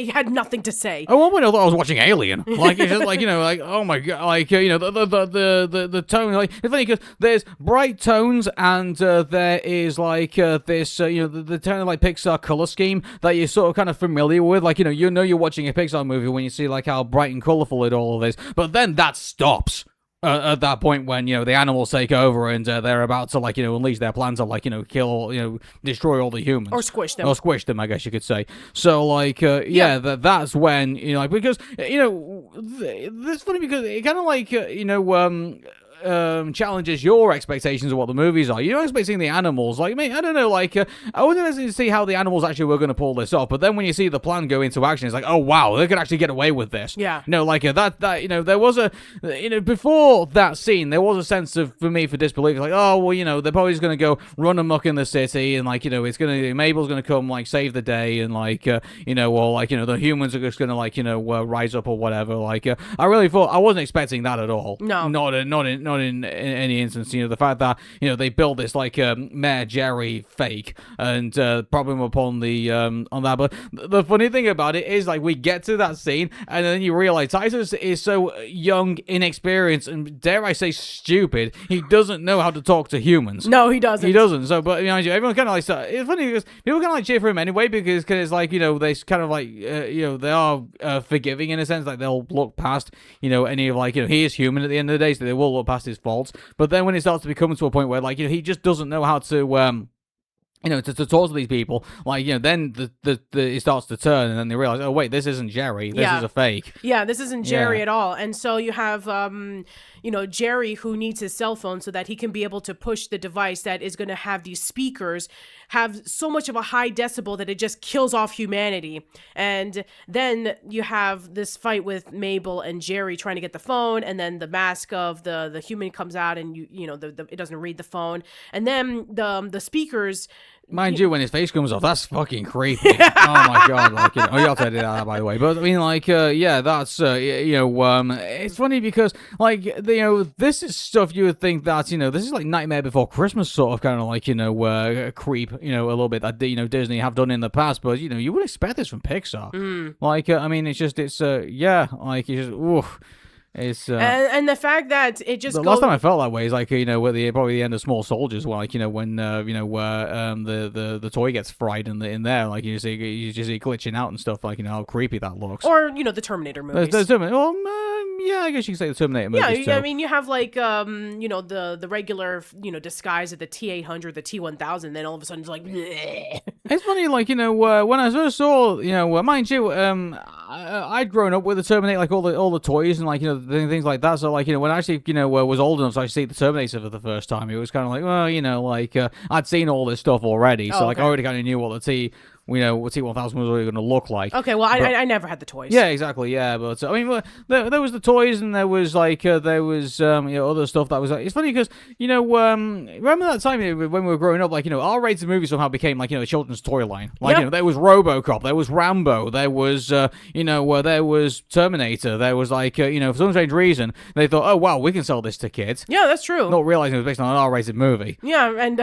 Speaker 2: had nothing to say.
Speaker 1: At one point, I thought I was watching Alien. Like, it's just like, like, oh my god, like, the tone. Like, it's funny because there's bright tones and there is like this, the tone of like Pixar color scheme that you're sort of kind of familiar with. Like, you're watching a Pixar movie when you see like how bright and colorful it all is. But then that stops. At that point when, the animals take over and they're about to, like, unleash their plan to, like, kill, destroy all the humans.
Speaker 2: Or squish them.
Speaker 1: Or squish them, I guess you could say. So, like, that's when, because, it's funny because it kind of, like, challenges your expectations of what the movies are. You're not expecting the animals, like, I don't know, like, I wasn't expecting to see how the animals actually were going to pull this off, but then when you see the plan go into action, it's like, oh wow, they could actually get away with this.
Speaker 2: Yeah.
Speaker 1: Like, that, there was a, before that scene, there was a sense of, for me, for disbelief, like, oh, well, they're probably just going to go run amok in the city, and, like, Mabel's going to come, like, save the day, and, like, or, like, the humans are just going to, like, rise up or whatever. Like, I really thought, I wasn't expecting that at all.
Speaker 2: No.
Speaker 1: Not in any instance. The fact that they built this like Mayor Jerry fake and problem upon the on that. But the funny thing about it is, like, we get to that scene and then you realize Titus is so young, inexperienced, and dare I say stupid. He doesn't know how to talk to humans.
Speaker 2: No, he doesn't.
Speaker 1: He doesn't. So, but everyone kind of like, it's funny because people kind of like cheer for him anyway because it's like they kind of like they are forgiving in a sense, like they'll look past any of like he is human at the end of the day, so they will look past his faults. But then when it starts to become to a point where like he just doesn't know how to to talk to these people, like, then it starts to turn, and then they realize, oh, wait, this isn't Jerry. This is a fake.
Speaker 2: Yeah, this isn't Jerry at all. And so you have, Jerry who needs his cell phone so that he can be able to push the device that is going to have these speakers have so much of a high decibel that it just kills off humanity. And then you have this fight with Mabel and Jerry trying to get the phone, and then the mask of the human comes out, and it doesn't read the phone. And then the speakers...
Speaker 1: Mind you, when his face comes off, that's fucking creepy. Oh my god! Like, you have to edit that, by the way. But I mean, like, that's it's funny because, like, this is stuff you would think that this is like Nightmare Before Christmas sort of kind of like creep, a little bit that Disney have done in the past. But you would expect this from Pixar. Like, I mean, it's like it's just oof. It's
Speaker 2: and the fact that it just
Speaker 1: the last time I felt that way is like with probably the end of Small Soldiers, where like when the toy gets fried in there, like you see glitching out and stuff, like how creepy that looks.
Speaker 2: Or the Terminator movies.
Speaker 1: The Terminator. Well, yeah, I guess you could say the Terminator movies.
Speaker 2: Yeah, I mean you have like the regular disguise of the T-800, the T-1000, then all of a sudden it's like. Bleh.
Speaker 1: It's funny, like when I first saw mind you, I'd grown up with the Terminator, like all the toys and like things like that. So like when I actually was old enough to actually see the Terminator for the first time, it was kind of like, well, I'd seen all this stuff already, so like I already kind of knew what the what T-1000 was really going to look like.
Speaker 2: Okay, well, I never had the toys.
Speaker 1: Yeah, exactly, yeah, but I mean, there was the toys, and there was like other stuff that was like, it's funny because remember that time when we were growing up, like R-rated movies somehow became like a children's toy line. Like there was RoboCop, there was Rambo, there was there was Terminator, there was like for some strange reason they thought, oh wow, we can sell this to kids.
Speaker 2: Yeah, that's true.
Speaker 1: Not realizing it was based on an R-rated movie.
Speaker 2: Yeah, and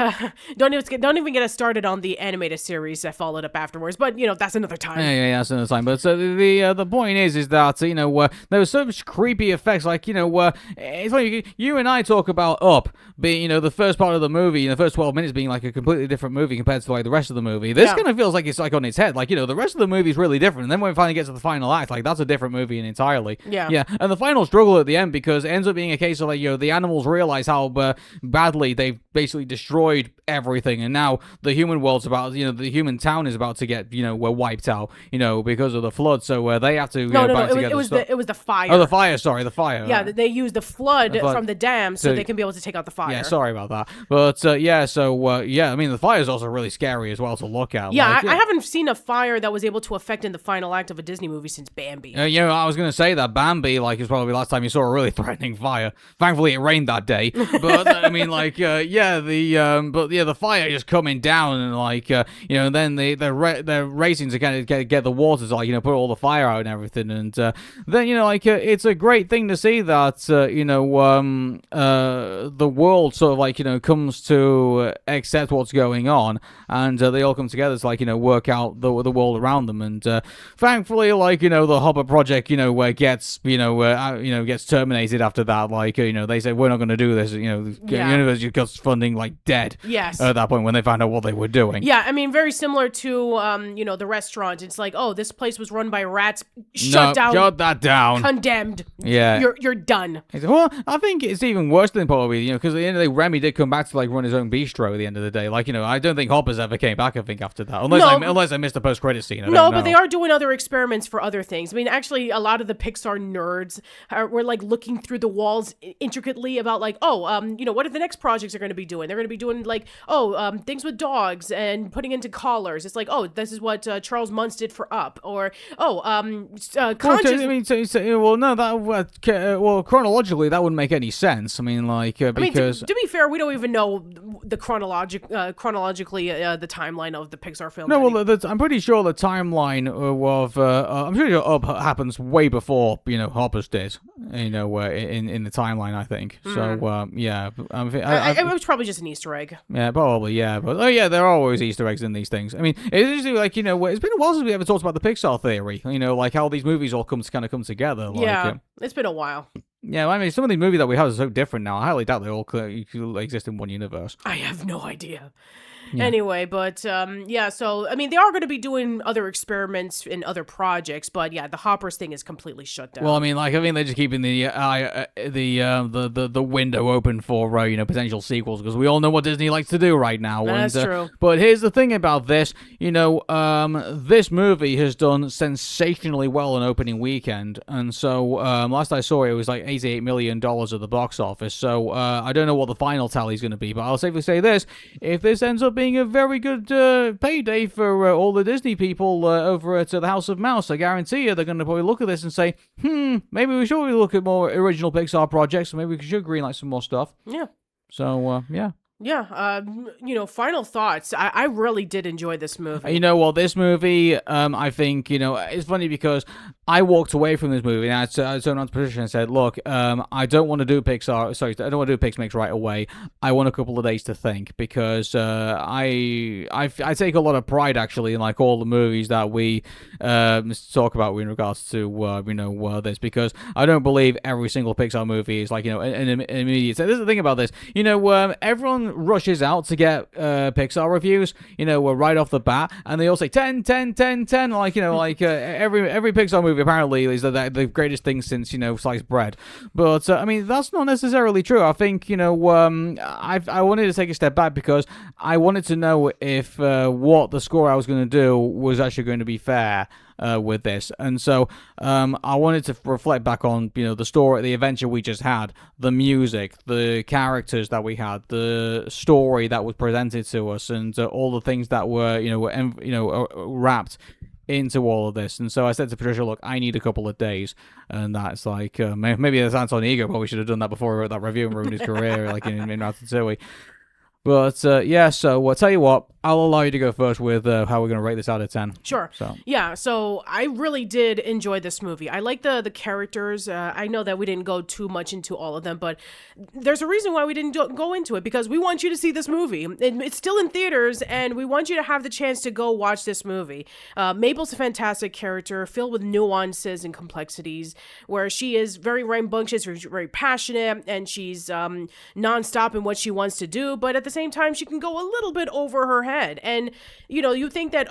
Speaker 2: don't even get us started on the animated series that followed up afterwards, but that's another time.
Speaker 1: Yeah, that's another time. But so the point is that there was such creepy effects. Like it's like you and I talk about Up being the first part of the movie, the first 12 minutes being like a completely different movie compared to like the rest of the movie. This kind of feels like it's like on its head. Like the rest of the movie is really different, and then when we finally get to the final act, like that's a different movie entirely.
Speaker 2: Yeah.
Speaker 1: And the final struggle at the end, because it ends up being a case of like the animals realize how badly they've basically destroyed everything, and now the human world's about the human town is about to get were wiped out because of the flood, so they have to
Speaker 2: it was the fire.
Speaker 1: Oh, the fire, sorry, the fire.
Speaker 2: Yeah, they used the flood from the dam so they can be able to take out the fire.
Speaker 1: Yeah, sorry about that. But I mean the fire is also really scary as well to look at.
Speaker 2: Yeah, I haven't seen a fire that was able to affect in the final act of a Disney movie since Bambi.
Speaker 1: I was going to say that Bambi is probably the last time you saw a really threatening fire. Thankfully it rained that day. But I mean the fire just coming down and then they're they're racing to kind of get the water to, like, put all the fire out and everything. And then, it's a great thing to see that, the world sort of, like, comes to accept what's going on, and they all come together to, like, work out the world around them. And thankfully, like, the Hopper project, gets terminated after that. Like, they said, we're not going to do this. University got funding, like, dead.
Speaker 2: Yes.
Speaker 1: At that point when they found out what they were doing.
Speaker 2: Yeah, I mean, very similar to the restaurant. It's like, oh, this place was run by rats. Shut that down. Condemned.
Speaker 1: Yeah.
Speaker 2: You're done.
Speaker 1: Well, I think it's even worse than probably, because at the end of the day, Remy did come back to, like, run his own bistro at the end of the day. Like, I don't think Hopper's ever came back, I think, after that. Unless I missed the post-credit scene. I don't know.
Speaker 2: But they are doing other experiments for other things. I mean, actually, a lot of the Pixar nerds were, like, looking through the walls intricately about, like, what are the next projects they're going to be doing? They're going to be doing, like, things with dogs and putting into collars. It's like, this is what Charles Muntz did for Up. Or,
Speaker 1: chronologically, that wouldn't make any sense. I mean, like, because...
Speaker 2: to be fair, we don't even know the chronologically the timeline of the Pixar film.
Speaker 1: No, well, I'm pretty sure the timeline I'm pretty sure Up happens way before, Hopper's did, in the timeline, I think. So, yeah.
Speaker 2: It was probably just an Easter egg.
Speaker 1: Yeah, probably, yeah. But, there are always Easter eggs in these things. I mean, it's usually like, it's been a while since we ever talked about the Pixar theory, like how these movies all come together. Like,
Speaker 2: yeah, it's been a while.
Speaker 1: Yeah, I mean, some of these movies that we have are so different now. I highly doubt they all exist in one universe.
Speaker 2: I have no idea. Yeah. Anyway, but so I mean, they are going to be doing other experiments in other projects, but yeah, the Hoppers thing is completely shut down.
Speaker 1: Well, I mean, like, they're just keeping the window open for potential sequels, because we all know what Disney likes to do right now.
Speaker 2: That's true.
Speaker 1: But here's the thing about this, this movie has done sensationally well on opening weekend, and so last I saw it was like $88 million at the box office. So I don't know what the final tally is going to be, but I'll safely say this: if this ends up being a very good payday for all the Disney people over at the House of Mouse, I guarantee you they're going to probably look at this and say, maybe we should look at more original Pixar projects, or maybe we should greenlight some more stuff.
Speaker 2: Yeah.
Speaker 1: So, yeah.
Speaker 2: Yeah, final thoughts. I really did enjoy this movie.
Speaker 1: This movie, I think, it's funny because I walked away from this movie and I turned on to Patricia and said, look, I don't want to do Pixar, sorry, I don't want to do PixMix right away. I want a couple of days to think, because I take a lot of pride, actually, in, like, all the movies that we talk about in regards to, this, because I don't believe every single Pixar movie is, like, an immediate... So this is the thing about this, everyone rushes out to get Pixar reviews, right off the bat, and they all say 10, 10, 10, 10, like, every Pixar movie apparently is the greatest thing since, sliced bread. But, I mean, that's not necessarily true. I think, I wanted to take a step back because I wanted to know if what the score I was going to do was actually going to be fair with this. And so I wanted to reflect back on, the story, the adventure we just had, the music, the characters that we had, the story that was presented to us, and all the things that were, wrapped into all of this. And so I said to Patricia, look, I need a couple of days. And that's like, maybe that's Anton Ego, but we should have done that before we wrote that review and ruined his career, like in Ratatouille. But, so I'll tell you what, I'll allow you to go first with how we're going to rate this out of 10.
Speaker 2: Sure. So I really did enjoy this movie. I like the characters. I know that we didn't go too much into all of them, but there's a reason why we didn't go into it, because we want you to see this movie. It's still in theaters, and we want you to have the chance to go watch this movie. Mabel's a fantastic character, filled with nuances and complexities, where she is very rambunctious, very passionate, and she's nonstop in what she wants to do, but at the same time, she can go a little bit over her head. And, you think that,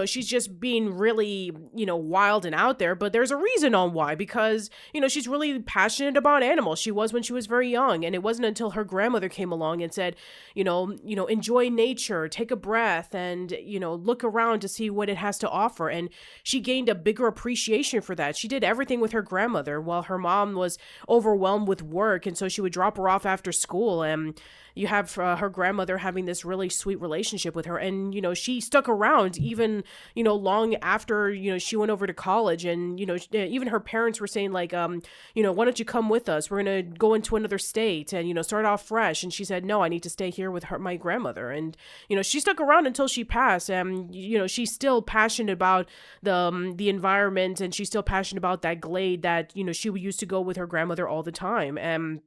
Speaker 2: she's just being really, wild and out there, but there's a reason on why, because, she's really passionate about animals. She was when she was very young, and it wasn't until her grandmother came along and said, enjoy nature, take a breath, and, look around to see what it has to offer. And she gained a bigger appreciation for that. She did everything with her grandmother while her mom was overwhelmed with work, and so she would drop her off after school, and you have her grandmother grandmother having this really sweet relationship with her. And, she stuck around even, long after, she went over to college. And, even her parents were saying like, why don't you come with us? We're going to go into another state and, start off fresh. And she said, no, I need to stay here with my grandmother. And, she stuck around until she passed. And, she's still passionate about the environment, and she's still passionate about that glade that, she used to go with her grandmother all the time. And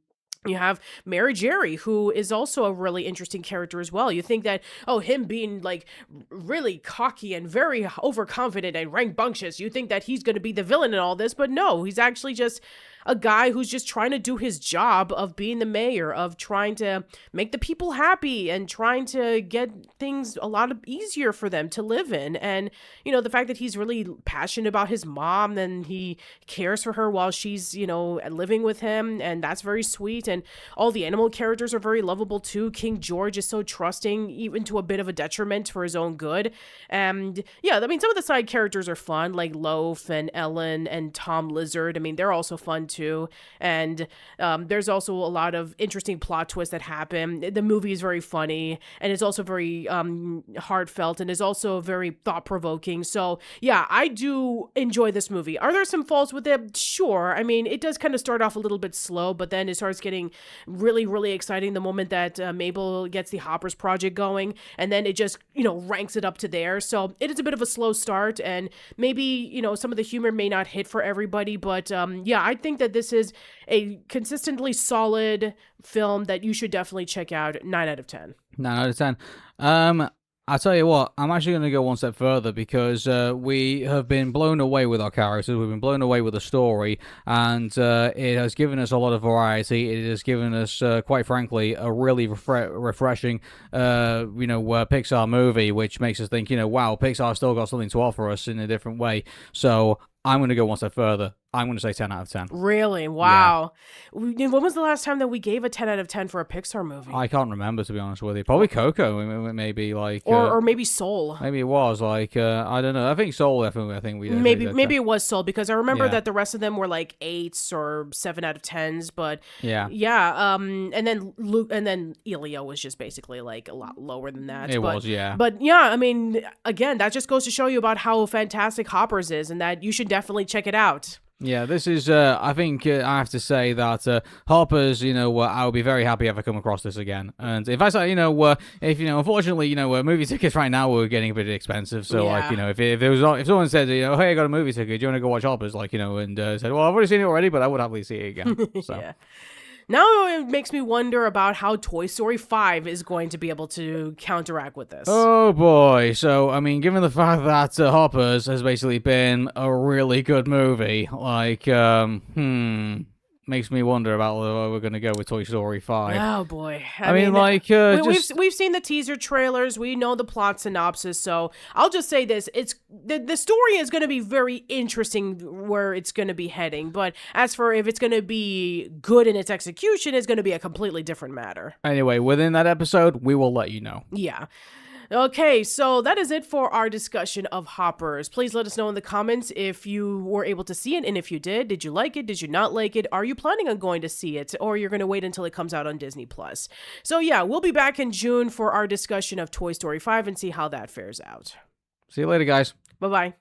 Speaker 2: you have Mary Jerry, who is also a really interesting character as well. You think that, him being like really cocky and very overconfident and rambunctious, you think that he's going to be the villain in all this, but no, he's actually just a guy who's just trying to do his job of being the mayor, of trying to make the people happy and trying to get things a lot easier for them to live in. And, the fact that he's really passionate about his mom and he cares for her while she's, living with him. And that's very sweet. And all the animal characters are very lovable too. King George is so trusting, even to a bit of a detriment for his own good. And yeah, I mean, some of the side characters are fun, like Loaf and Ellen and Tom Lizard. I mean, they're also fun too. And there's also a lot of interesting plot twists that happen. The movie is very funny, and it's also very heartfelt, and is also very thought-provoking. So yeah, I do enjoy this movie. Are there some faults with it? Sure. I mean, it does kind of start off a little bit slow, but then it starts getting really, really exciting the moment that Mabel gets the Hoppers project going, and then it just, ranks it up to there. So it is a bit of a slow start, and maybe, some of the humor may not hit for everybody, but yeah, I think that this is a consistently solid film that you should definitely check out. 9 out of 10.
Speaker 1: 9 out of 10. I'll tell you what, I'm actually going to go one step further, because we have been blown away with our characters, we've been blown away with the story, and it has given us a lot of variety. It has given us, quite frankly, a really refreshing, Pixar movie, which makes us think, wow, Pixar still got something to offer us in a different way. So I'm going to go one step further. I'm going to say 10 out of 10.
Speaker 2: Really? Wow. Yeah. When was the last time that we gave a 10 out of 10 for a Pixar movie?
Speaker 1: I can't remember, to be honest with you. Probably Coco, maybe, like...
Speaker 2: Or maybe Soul.
Speaker 1: Maybe it was, like, I don't know. I think Soul, I think we...
Speaker 2: Maybe it was Soul, because I remember that the rest of them were like 8s or 7 out of 10s, but... Yeah, and then Elio was just basically, like, a lot lower than that.
Speaker 1: It was, yeah.
Speaker 2: But, yeah, I mean, again, that just goes to show you about how fantastic Hoppers is, and that you should definitely check it out.
Speaker 1: Yeah, this is, I think I have to say that Hoppers, I would be very happy if I come across this again. And if I say, unfortunately, movie tickets right now were getting a bit expensive. So, if someone said, hey, I got a movie ticket, do you want to go watch Hoppers? And said, well, I've already seen it already, but I would happily see it again. So.
Speaker 2: Yeah. Now it makes me wonder about how Toy Story 5 is going to be able to counteract with this.
Speaker 1: Oh boy. So, I mean, given the fact that Hoppers has basically been a really good movie, makes me wonder about where we're going to go with Toy Story 5.
Speaker 2: Oh boy.
Speaker 1: I mean,
Speaker 2: we've seen the teaser trailers, we know the plot synopsis, so I'll just say this, it's the story is going to be very interesting where it's going to be heading, but as for if it's going to be good in its execution, it's going to be a completely different matter.
Speaker 1: Anyway, within that episode, we will let you know.
Speaker 2: Yeah. Okay, so that is it for our discussion of Hoppers. Please let us know in the comments if you were able to see it, and if you did you like it? Did you not like it? Are you planning on going to see it, or you're going to wait until it comes out on Disney+? So yeah, we'll be back in June for our discussion of Toy Story 5 and see how that fares out.
Speaker 1: See you later, guys.
Speaker 2: Bye-bye.